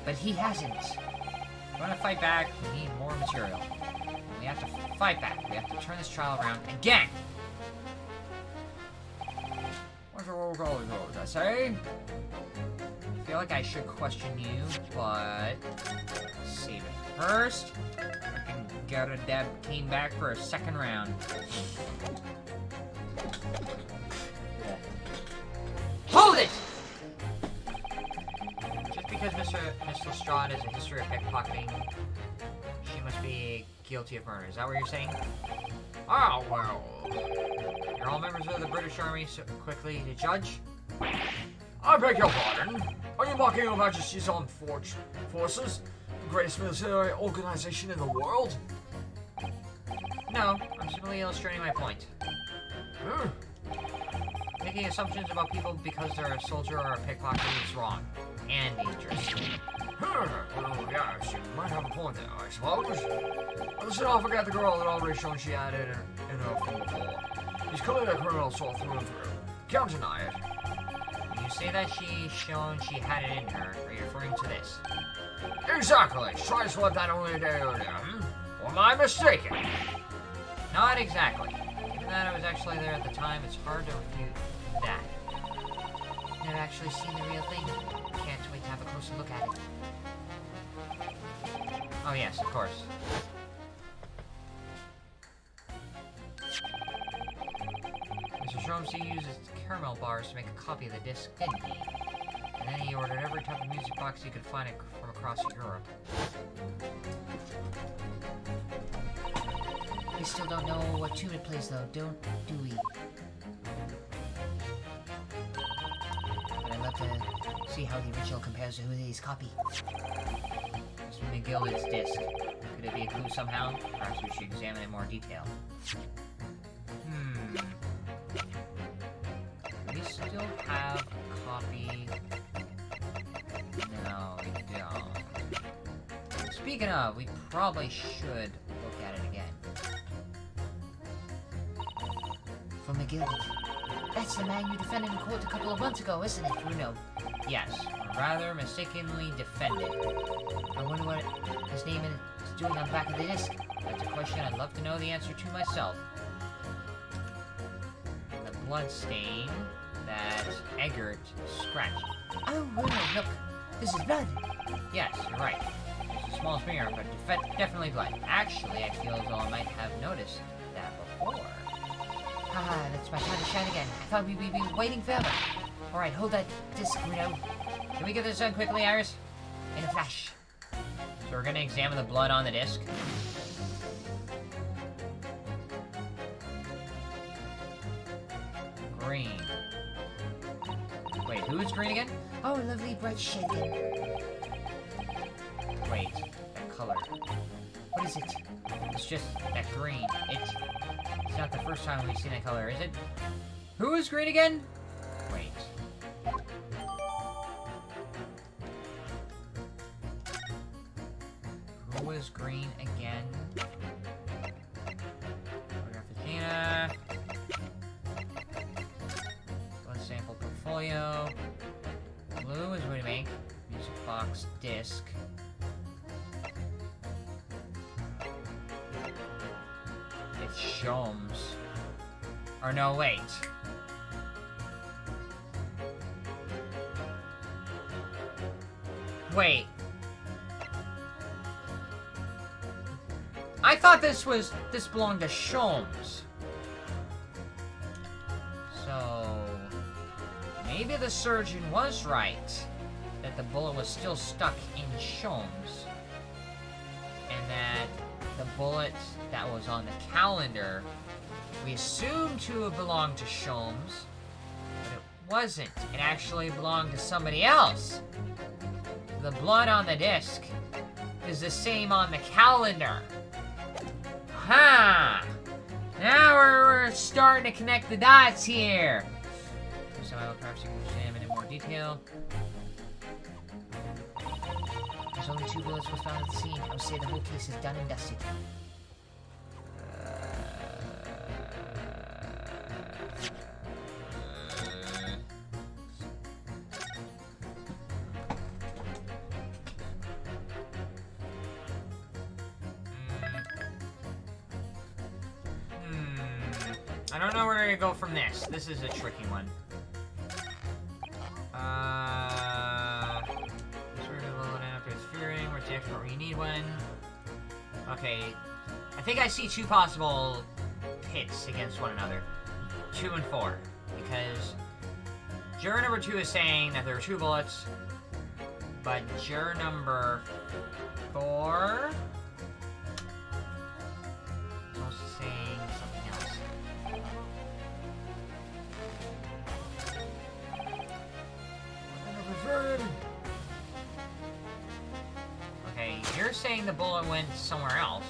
But he hasn't. If we want to fight back, we need more material. And we have to fight back. We have to turn this trial around again! What's your roll call, I say? I feel like I should question you, but... save it first. Freaking Garnetzx came back for a second round. Hold it! Just because Miss Lestrade has a history of pickpocketing, she must be guilty of murder. Is that what you're saying? Oh, well. You're all members of the British Army, so quickly to judge? I beg your pardon. Are you mocking Your Majesty's Armed Forces? The greatest military organization in the world? No, I'm simply illustrating my point. Making assumptions about people because they're a soldier or a pickpocket is wrong. And dangerous. Well, yes, you might have a point there, I suppose. Let's not forget the girl that already shown she had it in her from before. He's clearly a criminal soul through and through. Can't deny it. When you say that she's shown she had it in her, are you referring to this? Exactly. Try to sweat that only a day earlier. Or am I mistaken? Not exactly. Given that I was actually there at the time, it's hard to refute that. Never actually seen the real thing. Can't wait to have a closer look at it. Oh yes, of course. Mr. Stromsey used caramel bars to make a copy of the disc, didn't he? And then he ordered every type of music box he could find from across Europe. We still don't know what tune it plays though, do we? But I'd love to see how the original compares to Houdini's copy. Mr. McGillicuddy's disc. Could it be a clue somehow? Perhaps we should examine it in more detail. Do we still have a copy? No, we don't. Speaking of, we probably should look at it again. From McGillicuddy. That's the man you defended in court a couple of months ago, isn't it, Bruno? Yes, rather mistakenly defended. I wonder what his name is doing on the back of the disc. That's a question I'd love to know the answer to myself. The blood stain that Eggert scratched. Oh, Bruno, look. This is blood. Yes, you're right. It's a small smear, but definitely blood. Actually, I feel as though I might have noticed that before. Haha, that's my time to shine again. I thought we'd be waiting forever. Alright, hold that disc, Bruno. Can we get this done quickly, Iris? In a flash. So we're gonna examine the blood on the disc. Green. Wait, who is green again? Oh, a lovely bright shade again. Wait, that color. What is it? It's just that green. It's not the first time we've seen that color, is it? Who is green again? Wait. Who is green again? Photograph of Gina. Blood sample portfolio. Blue is what we make. Music box disc. It's Shomes. Or no, wait. Wait. I thought this belonged to Shomes. So maybe the surgeon was right that the bullet was still stuck in Shomes, and that the bullet that was on the calendar we assumed to have belonged to Shomes, but it wasn't. It actually belonged to somebody else. The blood on the disc is the same on the calendar. Ha! Now we're starting to connect the dots here. So perhaps you can examine in more detail. There's only 2 bullets were found at the scene. I would say the whole case is done and dusted. I don't know where to go from this. This is a tricky one. Sort of load after it's fearing. Where's the expert where you need one? Okay. I think I see 2 possible pits against one another. 2 and 4. Because juror number 2 is saying that there are 2 bullets, but juror number 4 is also saying something else. Okay, you're saying the bullet went somewhere else.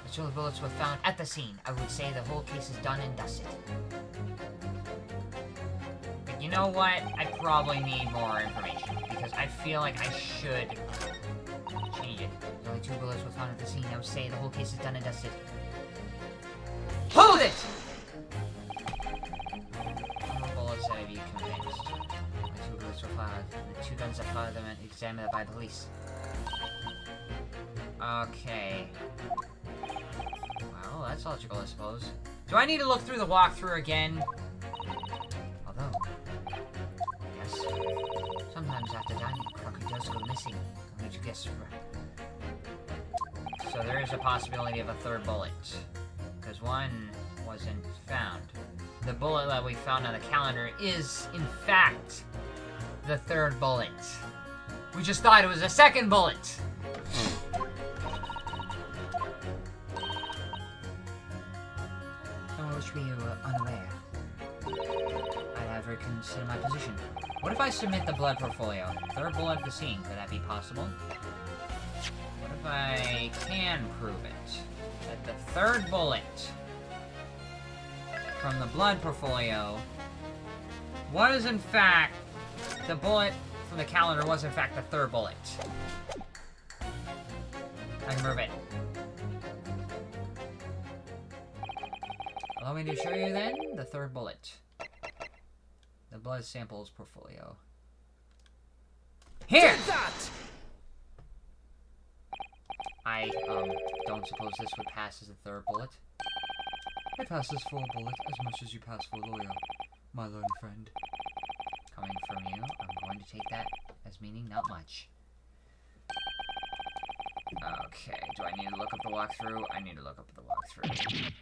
But so the bullets were found at the scene. I would say the whole case is done and dusted. But you know what? I probably need more information, because I feel like I should change it. There's only 2 bullets were found at the scene. I would say the whole case is done and dusted. Hold it! How many bullets have you convinced? The 2 bullets were fired. The 2 guns that fired them and examined by police. Okay. Well, that's logical, I suppose. Do I need to look through the walkthrough again? Although, yes. Sometimes after dining, Crocker does go missing. I need to guess. So there is a possibility of a 3rd bullet, because 1 wasn't found. The bullet that we found on the calendar is, in fact, the 3rd bullet. We just thought it was a 2nd bullet. I wish we were unaware. I'd have reconsider my position. What if I submit the blood portfolio? 3rd bullet at the scene. Could that be possible? What if I can prove it? That the 3rd bullet from the blood portfolio was in fact the bullet from the calendar was in fact the 3rd bullet. I can prove it. Allow me to show you then the 3rd bullet. blood samples portfolio. Here! Take that! I, don't suppose this would pass as a third bullet? It passes for a bullet as much as you pass for a lawyer, my learned friend. Coming from you, I'm going to take that as meaning not much. Okay, do I need to look up the walkthrough? I need to look up the walkthrough.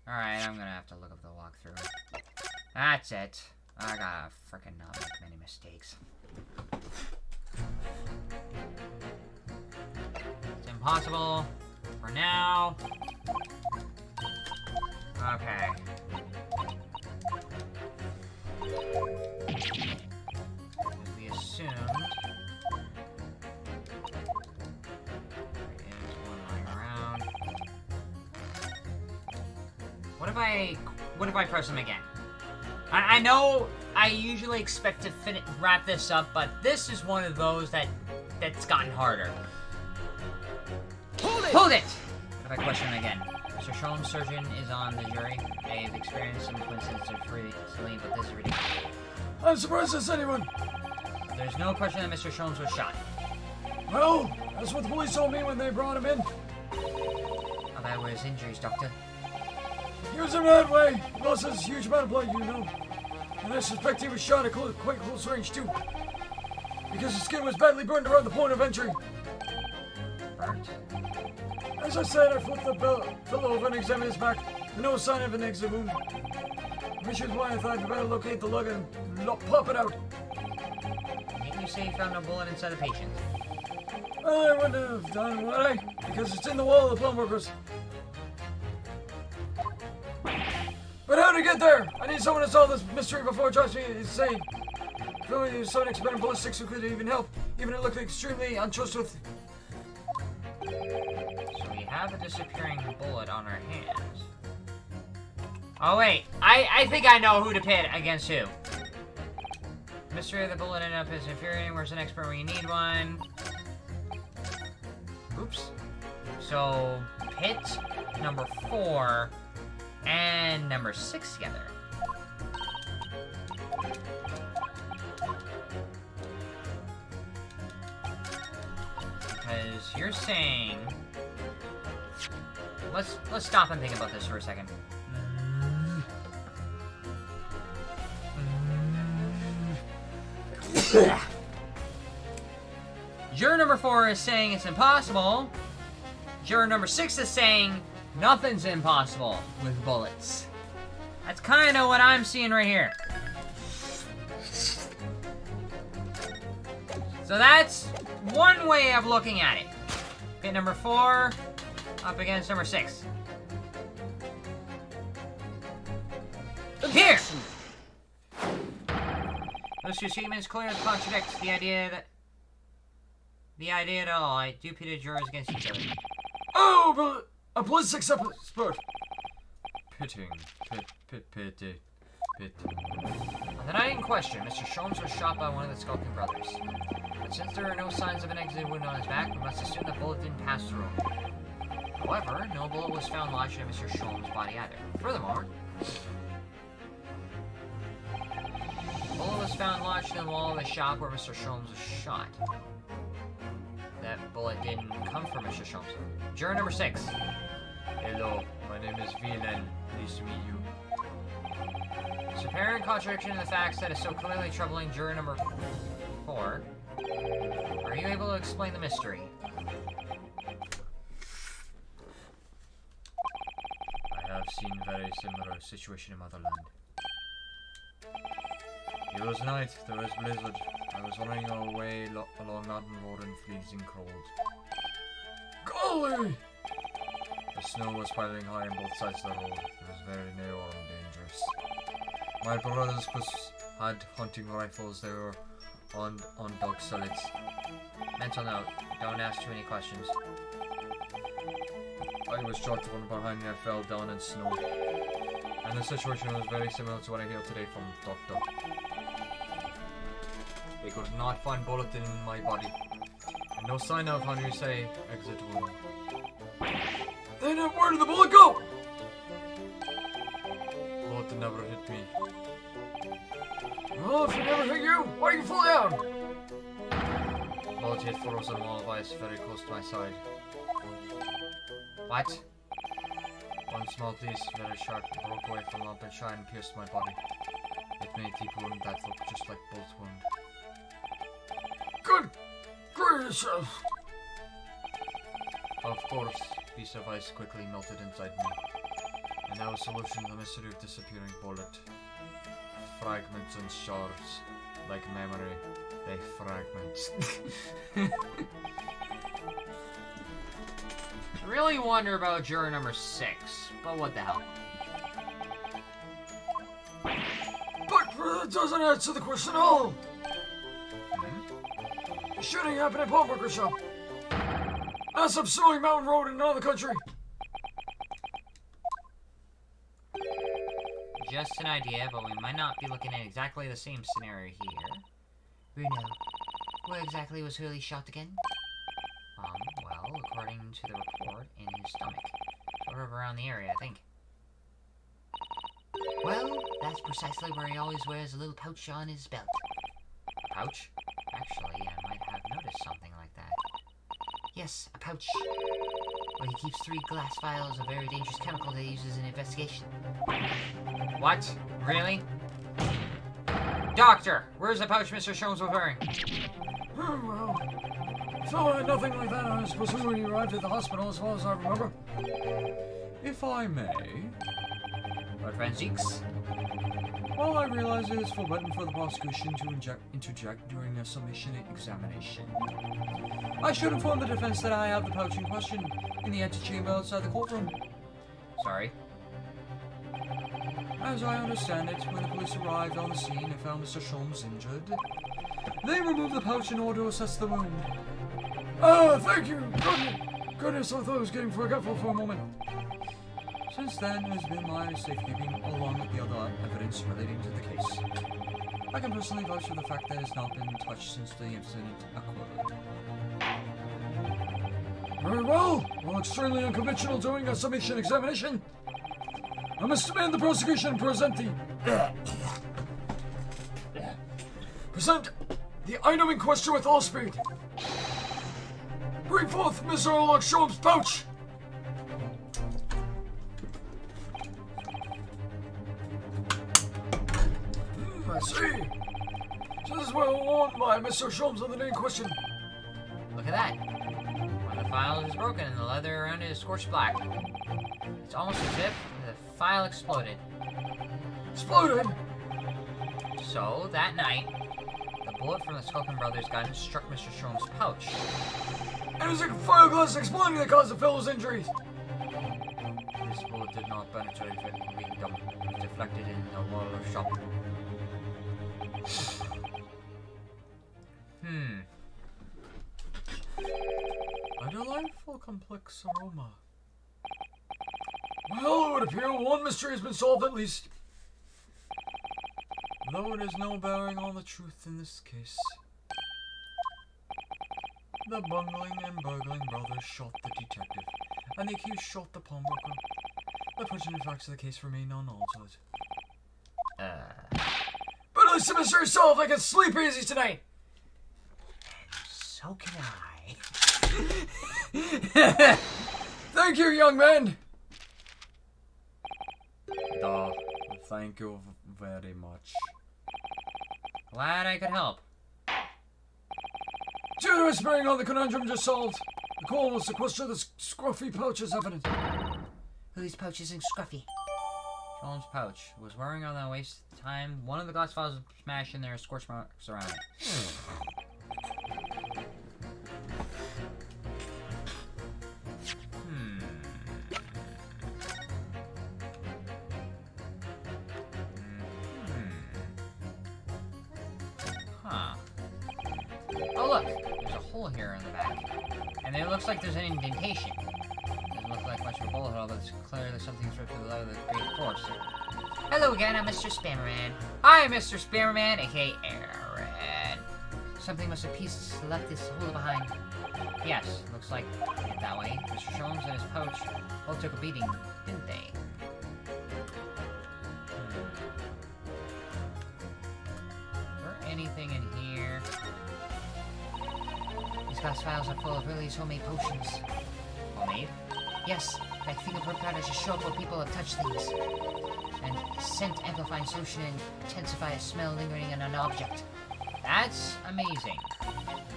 Alright, I'm gonna have to look up the walkthrough. That's it. I gotta frickin' not make many mistakes. It's impossible for now. Okay. As we assumed, there is one lying around. What if I press him again? I know I usually expect to wrap this up, but this is one of those that's gotten harder. Hold it! What if I question him again? Mr. Sholmes, surgeon, is on the jury. They've experienced some coincidence recently, but this is ridiculous. I'm surprised there's anyone. There's no question that Mr. Sholmes was shot. Well, that's what the police told me when they brought him in. How bad were his injuries, Doctor? He was in a bad way. He lost a huge amount of blood, you know. And I suspect he was shot at quite close range, too. Because his skin was badly burned around the point of entry. Burnt? As I said, I flipped the pillow over and examined his back. No sign of an exit wound. Which is why I thought I'd better locate the lug and pop it out. Didn't you say you found no bullet inside the patient? I wouldn't have done, would I? Because it's in the wall of the plum workers. But how to get there? I need someone to solve this mystery before it drives me insane. If only there was someone expert in ballistics who could even help, even if it looked extremely untrustworthy. So we have a disappearing bullet on our hands. Oh wait, I think I know who to pit against who. Mystery of the bullet ended up as infuriating. Where's an expert when you need one? Oops. So pit number 4 and number 6 together. Because you're saying, let's stop and think about this for a second. Juror number 4 is saying it's impossible. Juror number 6 is saying nothing's impossible with bullets. That's kind of what I'm seeing right here. So that's one way of looking at it. Pit number 4 up against number 6. Here! Those two statements clearly contradict the idea at all. I do pitted jurors against each other. Oh, but a ballistics expert. Pitting. Pit. On the night in question, Mr. Sholmes was shot by one of the Skulking brothers. But since there are no signs of an exit wound on his back, we must assume the bullet didn't pass through him. However, no bullet was found lodged in Mr. Sholmes' body either. Furthermore, the bullet was found lodged in the wall of the shop where Mr. Sholmes was shot. That bullet didn't come from Mr. Sholmes. Juror number 6. Hello, my name is Wieland. Pleased to meet you. This apparent contradiction in the facts that is so clearly troubling juror number 4. Are you able to explain the mystery? I have seen very similar situation in Motherland. It was night, there was blizzard. I was running away along Mountain Road in freezing cold. Golly! The snow was piling high on both sides of the road. It was very narrow and dangerous. My brothers had hunting rifles. They were on dog solids. Mental note, don't ask too many questions. I was shot from behind and I fell down in snow. And the situation was very similar to what I hear today from Doctor. They could not find bullet in my body. And no sign of, how do you say, exit wound. Then where did the bullet go? well if it never hit you. Why do you fall down? Bullet hit frozen wall of ice very close to my side. What? One small piece, very sharp, broke away from lump and shine and pierced my body. It made a deep wound that looked just like bolt wound. Good gracious! Of course, piece of ice quickly melted inside me. And now a solution to the mystery of disappearing bullet. Fragments and shards. Like memory, they fragment. Really wonder about juror number 6, but what the hell? But that doesn't answer the question at all! The shooting happened at pawnbroker's shop. As I'm suing Mountain Road in another country. Just an idea, but we might not be looking at exactly the same scenario here. Bruno, where exactly was Hurley shot again? Well, according to the report, in his stomach. Sort of around the area, I think. Well, that's precisely where he always wears a little pouch on his belt. A pouch? Actually, I might have noticed something like that. Yes, a pouch. Where he keeps 3 glass vials of very dangerous chemical that he uses in investigation. What? Really? Doctor, where's the pouch Mr. Sholmes was wearing? Well, so nothing like that. I was supposed to when you arrived at the hospital, as well as I remember. If I may, What, Garnetzx? while I realize it is forbidden for the prosecution to interject during a summation examination, I should inform the defense that I have the pouch in question in the antechamber outside the courtroom. Sorry. As I understand it, when the police arrived on the scene and found Mr. Sholmes injured, they removed the pouch in order to assess the wound. Thank you! Goodness, I thought I was getting forgetful for a moment. Since then, it has been my safekeeping along with the other evidence relating to the case. I can personally vouch for the fact that it has not been touched since the incident occurred. Very well. Well, extremely unconventional doing a summation examination. I must demand the prosecution present the item in question with all speed. Bring forth Mr. Orlok Sholmes' pouch. I see. So this is well worn by Mr. Sholmes on the day in question. Look at that. One of the files is broken and the leather around it is scorched black. It's almost as if the file exploded. Exploded? So, that night, the bullet from the Sculpin Brothers gun struck Mr. Sholmes' pouch. And is a fiberglass exploding the cause of Phil's injuries? This bullet did not penetrate the victim. It deflected in the wall of shop. A delightful complex aroma. Well, it would appear one mystery has been solved at least. Though it has no bearing on the truth in this case. The bungling and burgling brothers shot the detective, and the accused shot the pawnbroker. The pertinent facts of the case remain unaltered. But at least the mystery is solved. I can sleep easy tonight. So can I. Thank you, young man. Thank you very much. Glad I could help. Due to whispering on the conundrum just solved, the call was to question the scruffy pouch as evidence. Whose pouch isn't scruffy? Sholmes' pouch was wearing on the waist at the time. One of the glass vials was smashed and there are scorch marks around it. Oh look, there's a hole here in the back. And it looks like there's an indentation. Doesn't look like much of a bullet hole, but it's clear that something's ripped through the leather of the great force. Hello again, I'm Mr. Spammerman. Hi, Mr. Spammerman, aka Aaron. Something must have left this hole behind. Yes, looks like it that way. Mr. Sholmes and his pouch both took a beating, didn't they? anything in here? These glass vials are full of Lily's homemade potions. Homemade? Yes, like fingerprint powders just show up where people have touched things. And scent amplifying solution intensify a smell lingering in an object. That's amazing.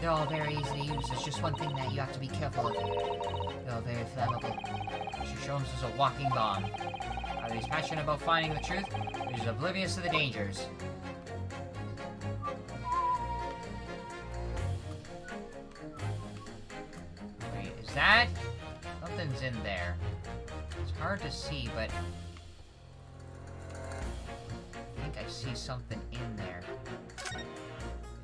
They're all very easy to use. There's just one thing that you have to be careful of. They're all very flammable. Mr. Sholmes is a walking bomb. Either he's passionate about finding the truth, or he's oblivious to the dangers. Wait, is that? Something's in there. It's hard to see, but I think I see something in there.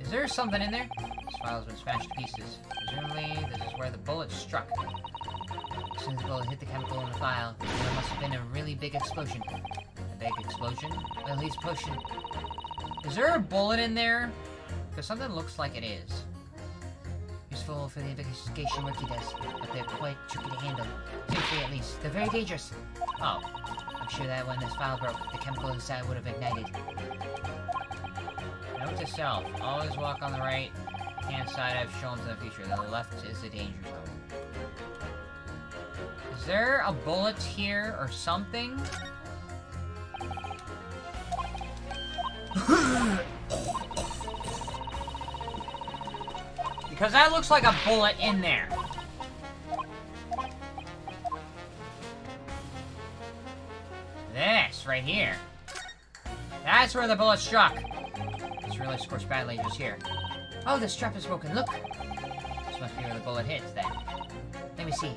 Is there something in there? This file's been smashed to pieces. Presumably, this is where the bullet struck. As soon as the bullet hit the chemical in the file, there must have been a really big explosion. A big explosion? Well, he's pushing. Is there a bullet in there? Because something looks like it is. Useful for the investigation work he does, but they're quite tricky to handle. Safely, at least. They're very dangerous. Oh. I'm sure that when this file broke, the chemical inside would have ignited. Note to self, always walk on the right hand side I've shown to the future. The left is the danger zone. Is there a bullet here or something? Because that looks like a bullet in there. This, right here. That's where the bullet struck. It's really scorched badly just here. Oh, the strap is broken. Look! This must be where the bullet hits, then. Let me see.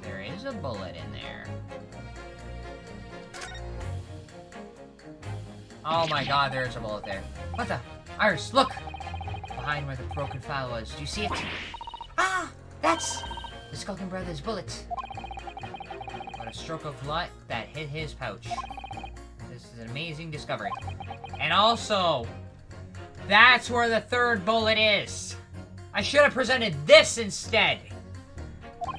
There is a bullet in there. Oh my god, there is a bullet there. What the? Iris, look! Behind where the broken file was. Do you see it? Ah! That's the Skulking Brothers bullet. What a stroke of luck that hit his pouch. This is an amazing discovery. And also, that's where the third bullet is. I should have presented this instead.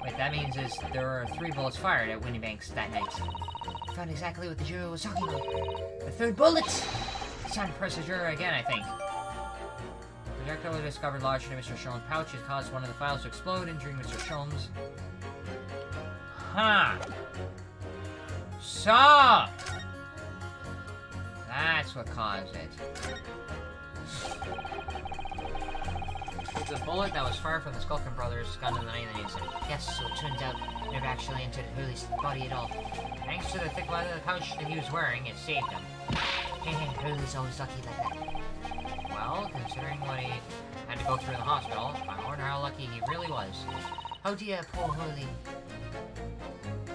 Wait, that means there were 3 bullets fired at Winniebanks that night. I found exactly what the juror was talking about. The third bullet! It's time to press the juror again, I think. The projectile discovered lodged in Mr. Sholmes' pouch has caused one of the files to explode, injuring Mr. Sholmes. Huh. So! That's what caused it. It's a bullet that was fired from the Skulking Brothers' gun in the night of the incident. Yes, so it turns out it never actually entered Hurley's body at all. Thanks to the thick leather pouch that he was wearing, it saved him. Hurley's always lucky like that. Well, considering what he had to go through in the hospital, I wonder how lucky he really was. Oh dear, poor Hurley.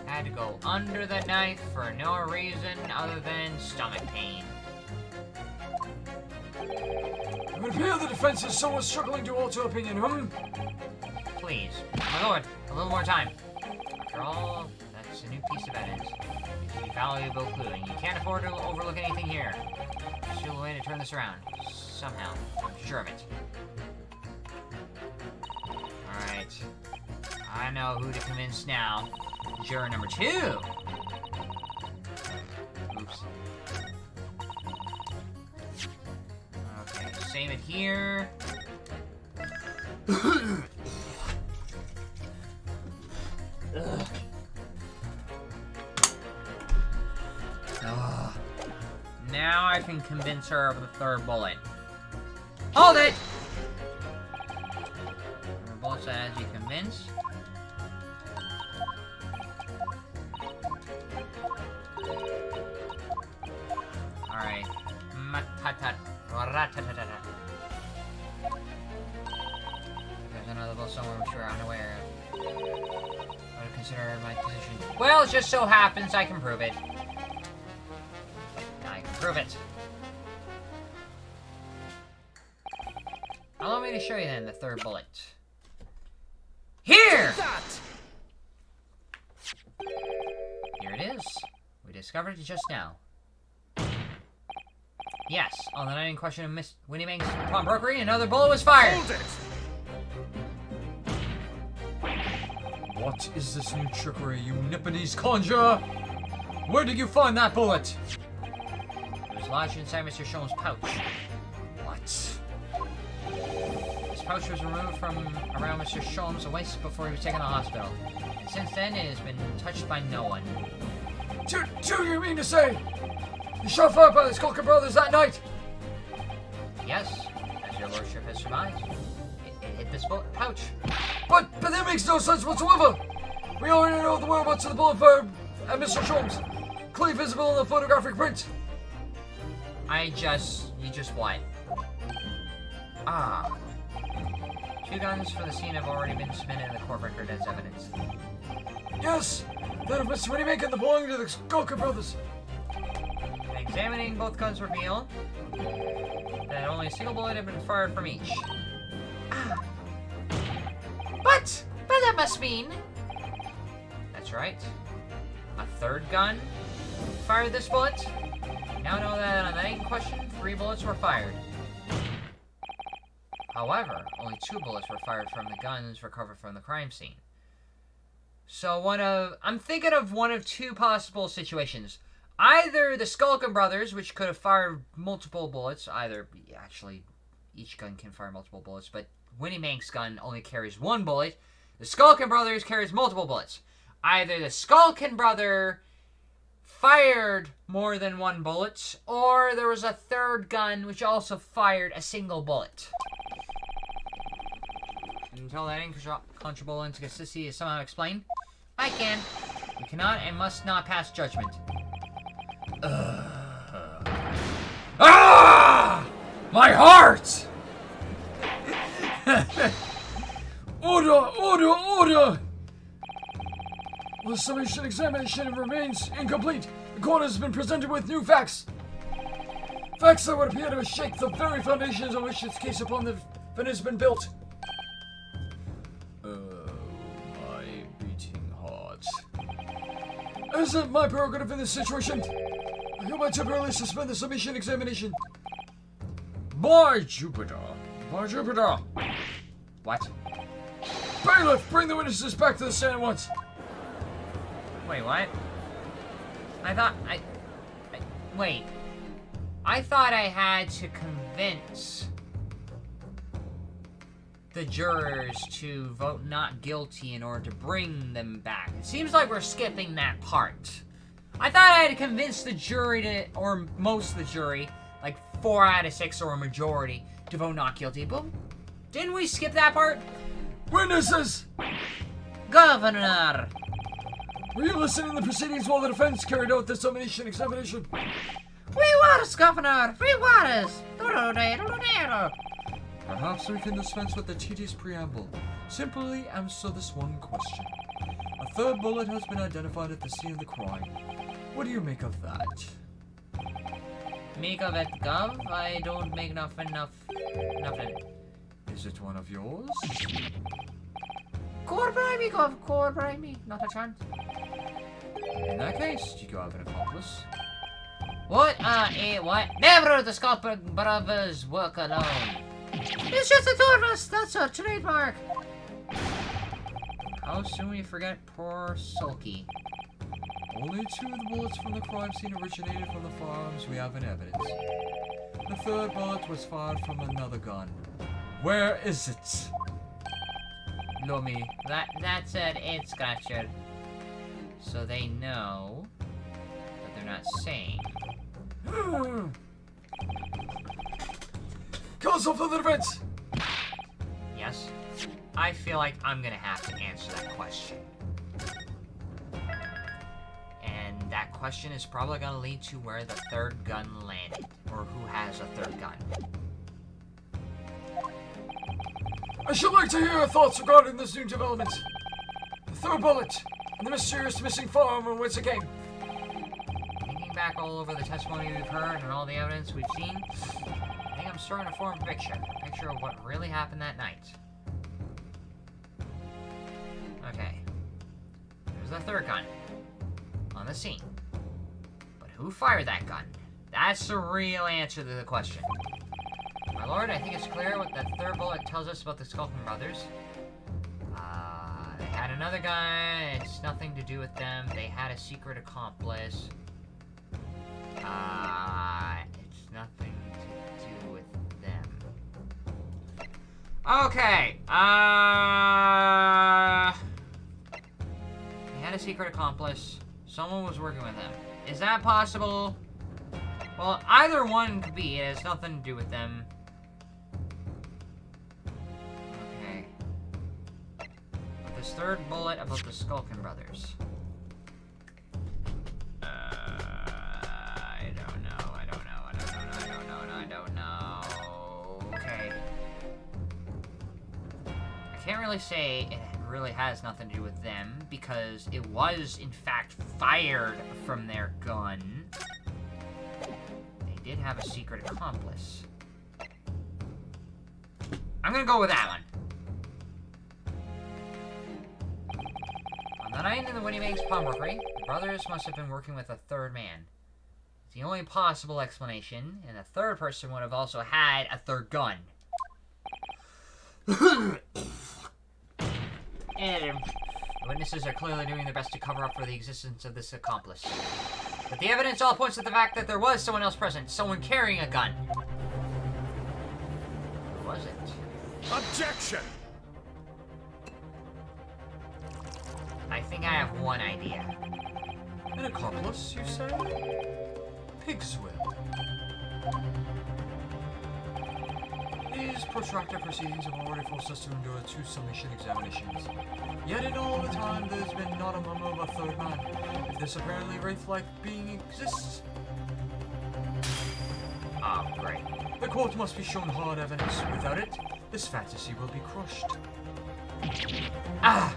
Had to go under the knife for no reason other than stomach pain. It would appear the defense is somewhat struggling to alter opinion, Please, my lord, a little more time. After all, that's a new piece of evidence. It's a valuable clue, and you can't afford to overlook anything here. There's still a way to turn this around. Somehow. I'm sure of it. Alright. I know who to convince now. Juror number 2! Oops. Okay, save it here. Now I can convince her of the third bullet. Hold it! Her bullet says you convince. Alright. Matatat. Ratatatata. There's another bullet somewhere which we're unaware of. I would consider my position. Well, it just so happens I can prove it. I can prove it. Allow me to show you then the third bullet. Here! Here it is. We discovered it just now. Yes, on the night in question of Miss Winniebanks' pawnbrokery, another bullet was fired. Hold it! What is this new trickery, you Nipponese conjurer? Where did you find that bullet? It was lodged inside Mr. Sholm's pouch. What? This pouch was removed from around Mr. Sholm's waist before he was taken to the hospital. And since then, it has been touched by no one. Do you mean to say you shot fired by the Skulker brothers that night? Yes, as your lordship has surmised. It hit this pouch. But that makes no sense whatsoever. We already know the whereabouts of the bullet fired at Mr. Sholmes. Clearly visible in the photographic print. You just what? Ah. 2 guns for the scene have already been submitted in the court record as evidence. Yes, that of Mr. Winnie and the belonging to the Skulker brothers. Examining both guns reveal that only a single bullet had been fired from each. Ah. But that must mean... That's right. A third gun fired this bullet. Now know that on the night in question, 3 bullets were fired. However, only 2 bullets were fired from the guns recovered from the crime scene. So I'm thinking of one of 2 possible situations. Either the Skulkin brothers, which could have fired multiple bullets, actually, each gun can fire multiple bullets, but Winnie Mank's gun only carries 1 bullet. The Skulkin brothers carries multiple bullets. Either the Skulkin brother fired more than 1 bullet, or there was a third gun which also fired a single bullet. Until that incontrovertible inconsistency is somehow explained, I can. We cannot and must not pass judgment. Ah! My heart! Order! The summation examination remains incomplete. The court has been presented with new facts. Facts that would appear to shake the very foundations on which its case upon the event has been built. My beating heart. Is it my prerogative in this situation? I hereby temporarily suspend the submission examination. By Jupiter! What? Bailiff, bring the witnesses back to the stand at once. Wait, what? Wait. I thought I had to convince the jurors to vote not guilty in order to bring them back. It seems like we're skipping that part. I thought I had to convince the jury or most of the jury, like 4 out of 6 or a majority, to vote not guilty. But didn't we skip that part? Witnesses! Governor! Were you listening to the proceedings while the defense carried out the summation examination? We was, Governor! We was! Perhaps we can dispense with the tedious preamble. Simply answer this one question. A third bullet has been identified at the scene of the crime. What do you make of that? Make of it, Gov? I don't make nothing. Is it one of yours? Core bribe me, Gov. Core bribe me. Not a chance. In that case, do you have an accomplice? What? What? Never the Sculptor brothers work alone. It's just the 2 of us. That's a trademark. How soon we forget poor Sulky? Only 2 of the bullets from the crime scene originated from the firearms we have in evidence. The third bullet was fired from another gun. Where is it? Lummy. That said, it's captured. So they know that they're not sane. Counsel for the defense! Yes? I feel like I'm gonna have to answer that question. And that question is probably gonna lead to where the third gun landed. Or who has a third gun. I should like to hear your thoughts regarding this new development. The third bullet, and the mysterious missing firearm and whence it came. Thinking back all over the testimony we've heard and all the evidence we've seen, I think I'm starting to form a picture of what really happened that night. Okay. There's the third gun on the scene. But who fired that gun? That's the real answer to the question. My lord, I think it's clear what that third bullet tells us about the Skulkin brothers. They had another gun, it's nothing to do with them. They had a secret accomplice. nothing to do with them. Okay, he had a secret accomplice. Someone was working with him. Is that possible? Well, either one could be. It has nothing to do with them. Okay. But this third bullet about the Skulkin brothers. I don't know. Okay. I can't really say it really has nothing to do with them because it was, in fact, fired from their gun. They did have a secret accomplice. I'm gonna go with that one. On the night in the Winnie pawnbrokery, the brothers must have been working with a third man. It's the only possible explanation, and the third person would have also had a third gun. And the witnesses are clearly doing their best to cover up for the existence of this accomplice. But the evidence all points to the fact that there was someone else present, someone carrying a gun. Who was it? Objection! I think I have one idea. An accomplice, you say? Pig's will. These protracted proceedings have already forced us to endure 2 summation examinations. Yet in all the time, there's been not a murmur of a third man. If this apparently wraith-like being exists... Oh, great. The court must be shown hard evidence. Without it, this fantasy will be crushed. Ah!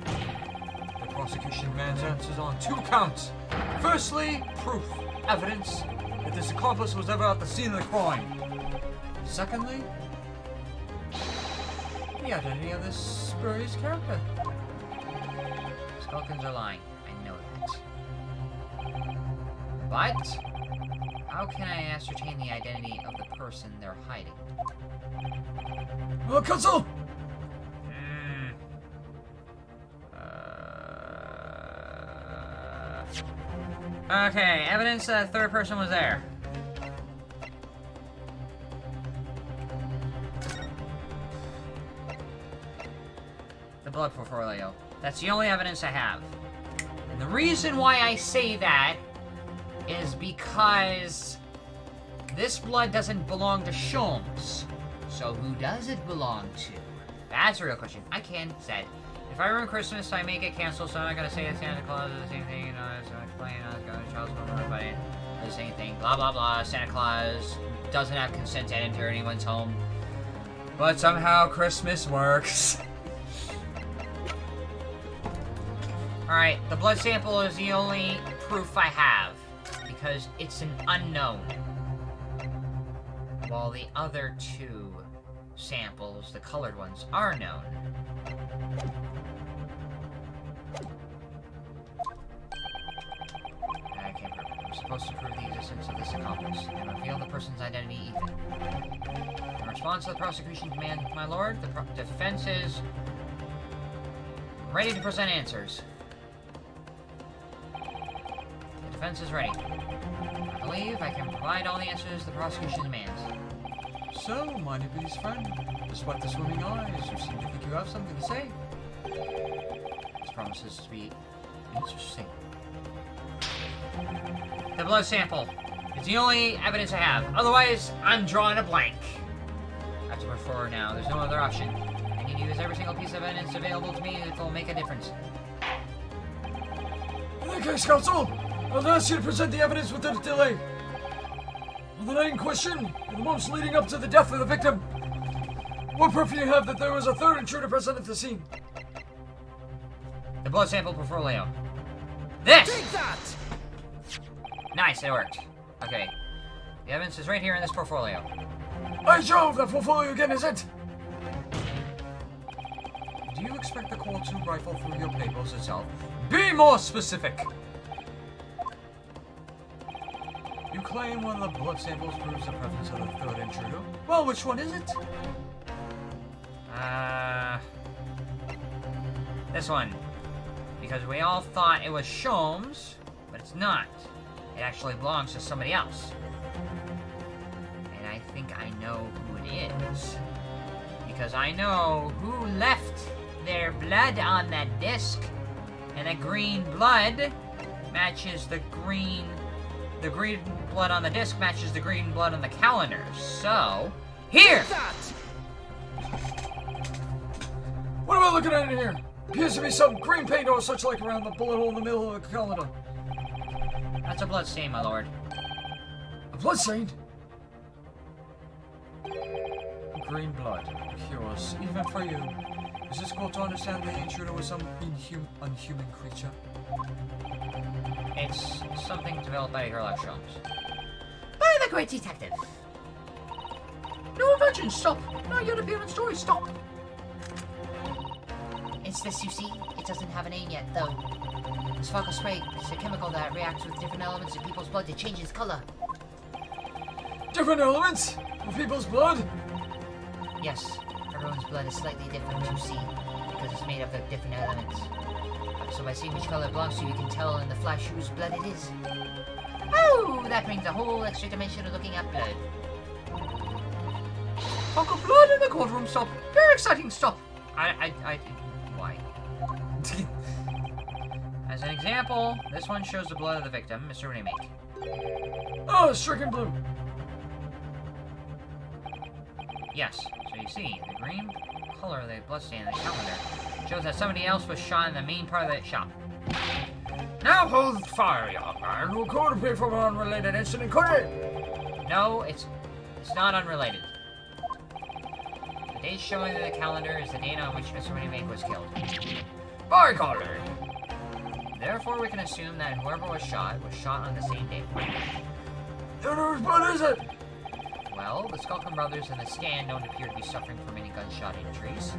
The prosecution demands answers on 2 counts. Firstly, proof, evidence, that this accomplice was ever at the scene of the crime. Secondly, the identity of this spurious character. Skulkins are lying. I know that. But, how can I ascertain the identity of the person they're hiding? Well, counsel! Okay, evidence that a third person was there. The blood portfolio. That's the only evidence I have. And the reason why I say that is because this blood doesn't belong to Sholmes. So who does it belong to? That's a real question. I can said. If I ruin Christmas, I make it cancel, so I'm not gonna say that Santa Claus is the same thing, you know, it's gonna explain, it's gonna Charles Wilson, the same thing, blah blah blah. Santa Claus doesn't have consent to enter anyone's home. But somehow Christmas works. Alright, the blood sample is the only proof I have, because it's an unknown. While the other 2 samples, the colored ones, are known. I can't prove it. I'm supposed to prove the existence of this accomplice and reveal the person's identity even. In response to the prosecution demand, my lord, the defense is ready to present answers. The defense is ready. I believe I can provide all the answers the prosecution demands. So, my Nippy's friend, despite the swimming eyes, you seem to think you have something to say. This promises to be interesting. The blood sample. It's the only evidence I have. Otherwise, I'm drawing a blank. I have to move forward now. There's no other option. I need to use every single piece of evidence available to me if it will make a difference. In that case, counsel, I'll ask you to present the evidence without delay. On the night in question, and the months leading up to the death of the victim, what proof do you have that there was a third intruder present at the scene? The blood sample portfolio. This! Take that! Nice, it worked. Okay. The evidence is right here in this portfolio. By Jove, that portfolio again, is it? Do you expect the court to rifle through your papers itself? Be more specific! You claim one of the blood samples proves the presence of the third intruder. Well, which one is it? This one. Because we all thought it was Sholmes, but it's not. It actually belongs to somebody else. know who it is. Because I know who left their blood on that disc. And the green blood matches the green blood on the disc matches the green blood on the calendar. So, here! What am I looking at in here? Appears to be some green paint or such like around the bullet hole in the middle of the calendar. That's a blood stain, my lord. A blood stain? Green blood. Curious. Even for you. Is this cool to understand the intruder was some unhuman creature? It's something developed by Sherlock Holmes. By the great detective. No invention, stop! Not yet appearing story, stop! It's this, you see? It doesn't have a name yet, though. Sparkle spray is a chemical that reacts with different elements in people's blood to change its color. Different elements? Of people's blood? Yes, everyone's blood is slightly different, you see, because it's made up of different elements. So by seeing which color it belongs to, you can tell in the flash whose blood it is. Oh, that brings a whole extra dimension of looking at blood. Talk of blood in the courtroom, stop! Very exciting, stop! Why? As an example, this one shows the blood of the victim, Mr. Remake. Oh, stricken blue! Yes, so you see, the green color of the bloodstain in the calendar shows that somebody else was shot in the main part of that shop. Now hold fire, young man. Who could be from an unrelated incident, could it? No, it's not unrelated. The date showing in the calendar is the date on which Mr. Remake was killed. By golly! Therefore, we can assume that whoever was shot on the same date. Then whose blood is it? Well, the Skulkin brothers in the stand don't appear to be suffering from any gunshot injuries.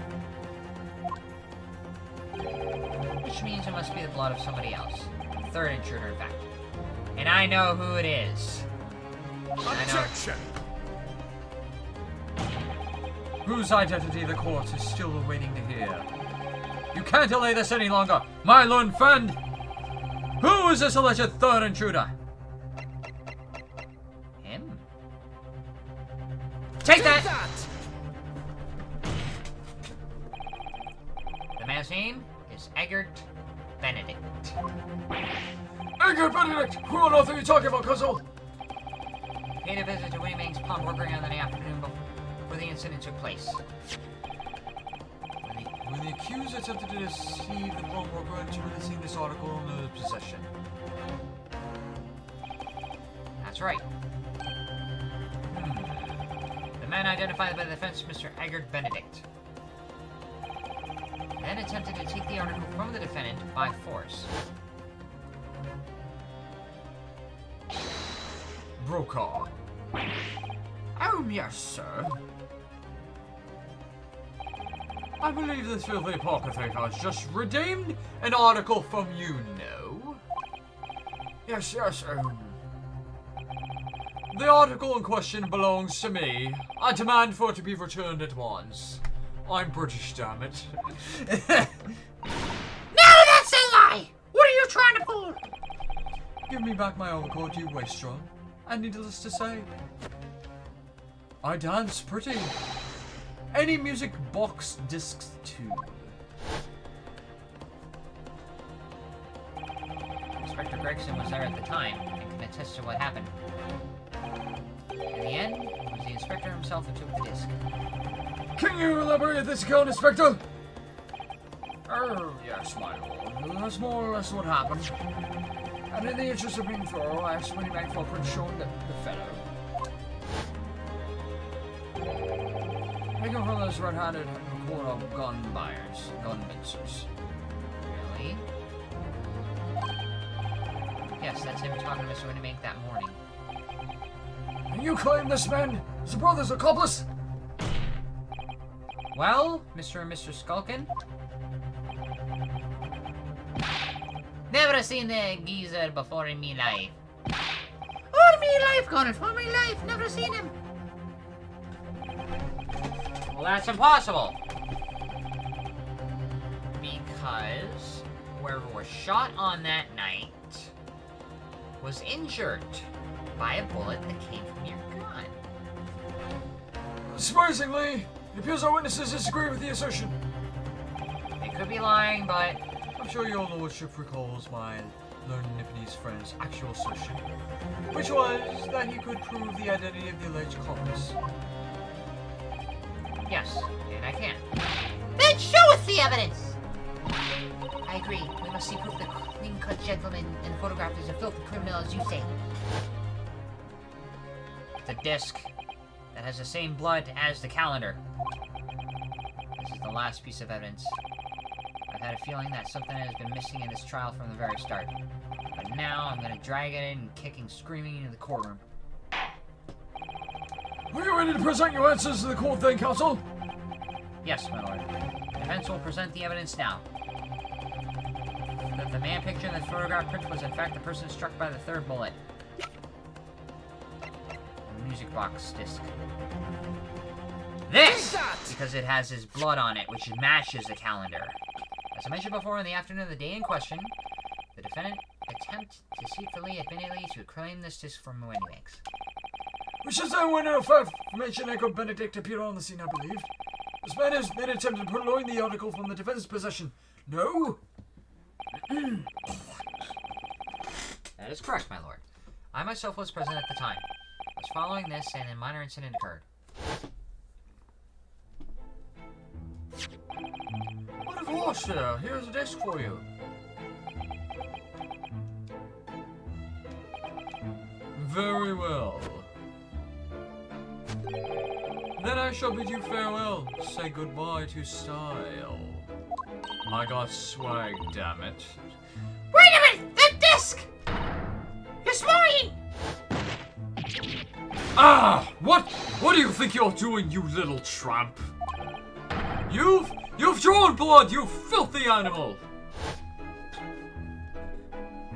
Which means it must be the blood of somebody else. The third intruder, in fact. And I know who it is. Objection! Whose identity the court is still awaiting to hear. You can't delay this any longer, my learned friend! Who is this alleged third intruder? Him? Take that! The man's name is Eggert Benedict. Eggert Benedict! Who on earth are you talking about, Cuzzle? Paid a visit to Wingmang's pawnbroker on the afternoon before the incident took place. When the accused attempted to deceive the pawnbroker into releasing this article in his possession. That's right. The man identified by the defense, Mr. Eggert Benedict, then attempted to take the article from the defendant by force. Brokaw. Oh, yes, sir. I believe this filthy pocket thief has just redeemed an article from you, no? Yes, The article in question belongs to me. I demand for it to be returned at once. I'm British, damn it. No, that's a lie! What are you trying to pull? Give me back my overcoat, you wastrel. And needless to say, I dance pretty. Any music box discs too. Inspector Gregson was there at the time and can attest to what happened. In the end, it was the inspector himself who took the disc. Can you elaborate this account, Inspector? Oh, yes, my lord. That's more or less what happened. And in the interest of being thorough, I asked Winnie Mac for a print showing the fellow. Taken from those red-handed court of gun buyers, gun mincers. Really? Yes, that's him talking to Mr. Winnemake that morning. And you claim this man is the brother's accomplice? Well, Mr. and Mr. Skulkin? Never seen the geezer before in me life. All me life, Connor, all my life, never seen him. Well, that's impossible. Because whoever was shot on that night was injured by a bullet that came from your gun. Surprisingly, it appears our witnesses disagree with the assertion. They could be lying, but I'm sure your lordship recalls my learned Nipponese friend's actual assertion, which was that he could prove the identity of the alleged culprits. yes, and I can. Then show us the evidence! I agree. We must see proof the clean-cut gentleman in the photograph is a filthy criminal, as you say. The disc that has the same blood as the calendar. This is the last piece of evidence. I've had a feeling that something has been missing in this trial from the very start. But now I'm gonna drag it in, kicking, screaming into the courtroom. Are you ready to present your answers to the court then, counsel? Yes, my lord. The defense will present the evidence now. That the man pictured in the photograph print was in fact the person struck by the third bullet. The music box disc. This! Because it has his blood on it, which matches the calendar. As I mentioned before, in the afternoon of the day in question, the defendant attempted deceitfully, admittedly, to claim this disc from Windybanks. We should say when no information echo Benedict appeared on the scene, I believe. This man has then attempted to purloin the article from the defendant's possession. No? That is correct, my lord. I myself was present at the time. As following this, and a minor incident occurred. What have lost there? Here's a disc for you. Very well. Then I shall bid you farewell. Say goodbye to style. I got swag, damn it. Wait a minute! The disc! It's mine! Ah! What do you think you're doing, you little tramp? You've drawn blood, you filthy animal!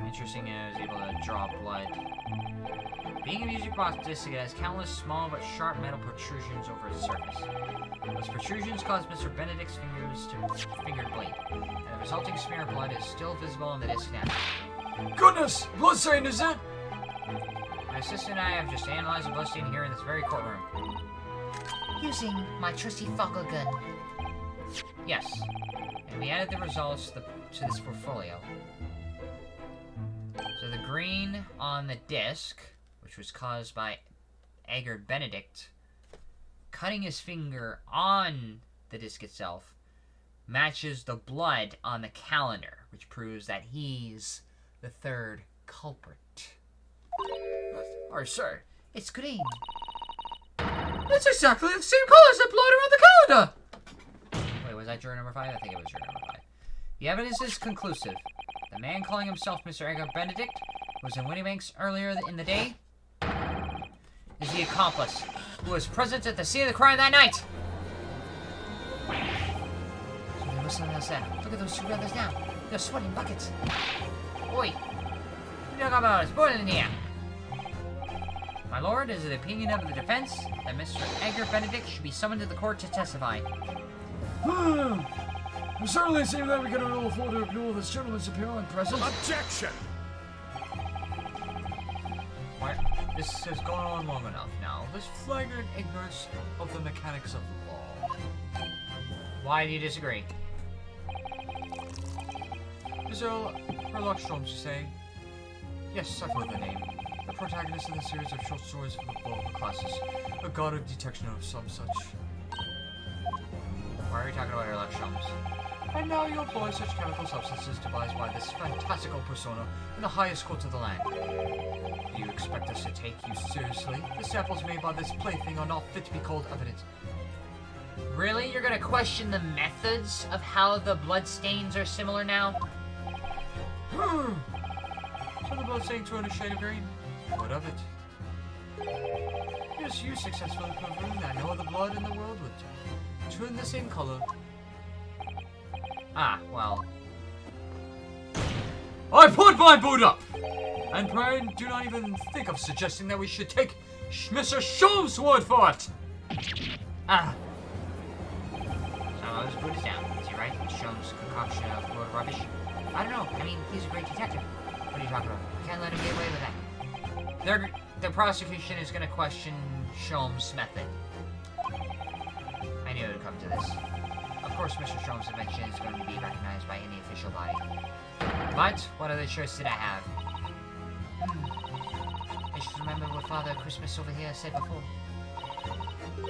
Interesting, I was able to draw blood. Being a music box disc, it has countless small but sharp metal protrusions over its surface. Those protrusions cause Mr. Benedict's fingers to bleed, and the resulting smear of blood is still visible on the disc now. Goodness! Bloodstain, is it? My assistant and I have just analyzed the bloodstain here in this very courtroom. Using my trusty Foggle gun. Yes, and we added the results to this portfolio. So the green on the disc, which was caused by Edgar Benedict cutting his finger on the disc itself, matches the blood on the calendar, which proves that he's the third culprit. Or sir. It's green. That's exactly the same color as the blood around the calendar! Wait, was that juror number 5? I think it was juror number 5. The evidence is conclusive. The man calling himself Mr. Edgar Benedict was in Windybanks earlier in the day is the accomplice who was present at the scene of the crime that night. So there was something else there. Look at those two brothers now. They're sweating buckets. Oi! What talking about? It's boiling in here. My lord, it is the opinion of the defense that Mr. Edgar Benedict should be summoned to the court to testify. It certainly seems that we can all afford to ignore this gentleman's appearance presence. Objection! What? This has gone on long enough now. This flagrant ignorance of the mechanics of law. Why do you disagree? Is Sherlock Holmes, you say? Yes, I've heard the name. The protagonist in the series of short stories for the lower classes. A god of detection of some such. Why are we talking about Sherlock Holmes? And now you employ such chemical substances devised by this fantastical persona in the highest court of the land. Do you expect us to take you seriously? The samples made by this plaything are not fit to be called evidence. Really? You're gonna question the methods of how the bloodstains are similar now? So the bloodstains turn a shade of green? What of it? Yes, you successfully proved that no other blood in the world would turn the same color. Ah, well. I put my boot up! And pray, do not even think of suggesting that we should take Mr. Sholmes' word for it! Ah. So his boot is down. Is he right? Sholmes' concoction of blood rubbish? I don't know. I mean, he's a great detective. What are you talking about? Can't let him get away with that. The prosecution is going to question Sholmes' method. I knew it would come to this. Of course, Mr. Strom's invention is going to be recognized by any official body. But, what other choice did I have? I should remember what Father Christmas over here said before.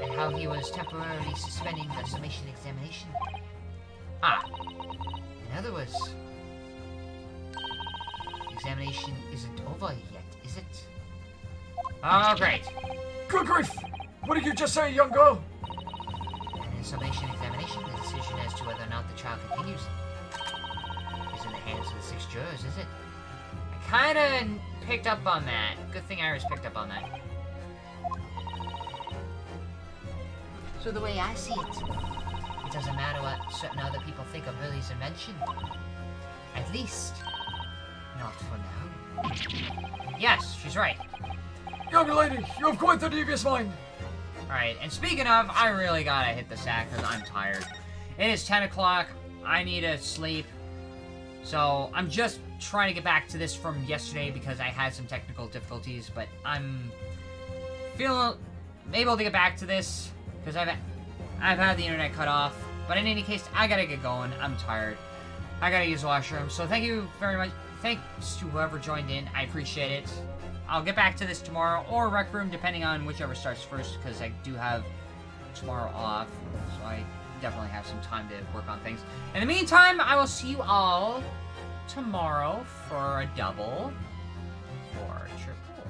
And how he was temporarily suspending the summation examination. Ah. In other words, the examination isn't over yet, is it? Oh, great. Good grief! What did you just say, young girl? And in the summation examination, the decision as to whether or not the trial continues is in the hands of the 6 jurors, is it? I kinda picked up on that. Good thing Iris picked up on that. So the way I see it, it doesn't matter what certain other people think of Hurley's invention. At least, not for now. Yes, she's right. Young lady, you have quite the devious mind. Alright, and speaking of, I really gotta hit the sack because I'm tired. It is 10 o'clock. I need to sleep. So, I'm just trying to get back to this from yesterday because I had some technical difficulties, but I'm feeling able to get back to this because I've had the internet cut off. But in any case, I gotta get going. I'm tired. I gotta use the washroom. So thank you very much. Thanks to whoever joined in. I appreciate it. I'll get back to this tomorrow or Rec Room, depending on whichever starts first, because I do have tomorrow off. So I definitely have some time to work on things. In the meantime, I will see you all tomorrow for a double or a triple.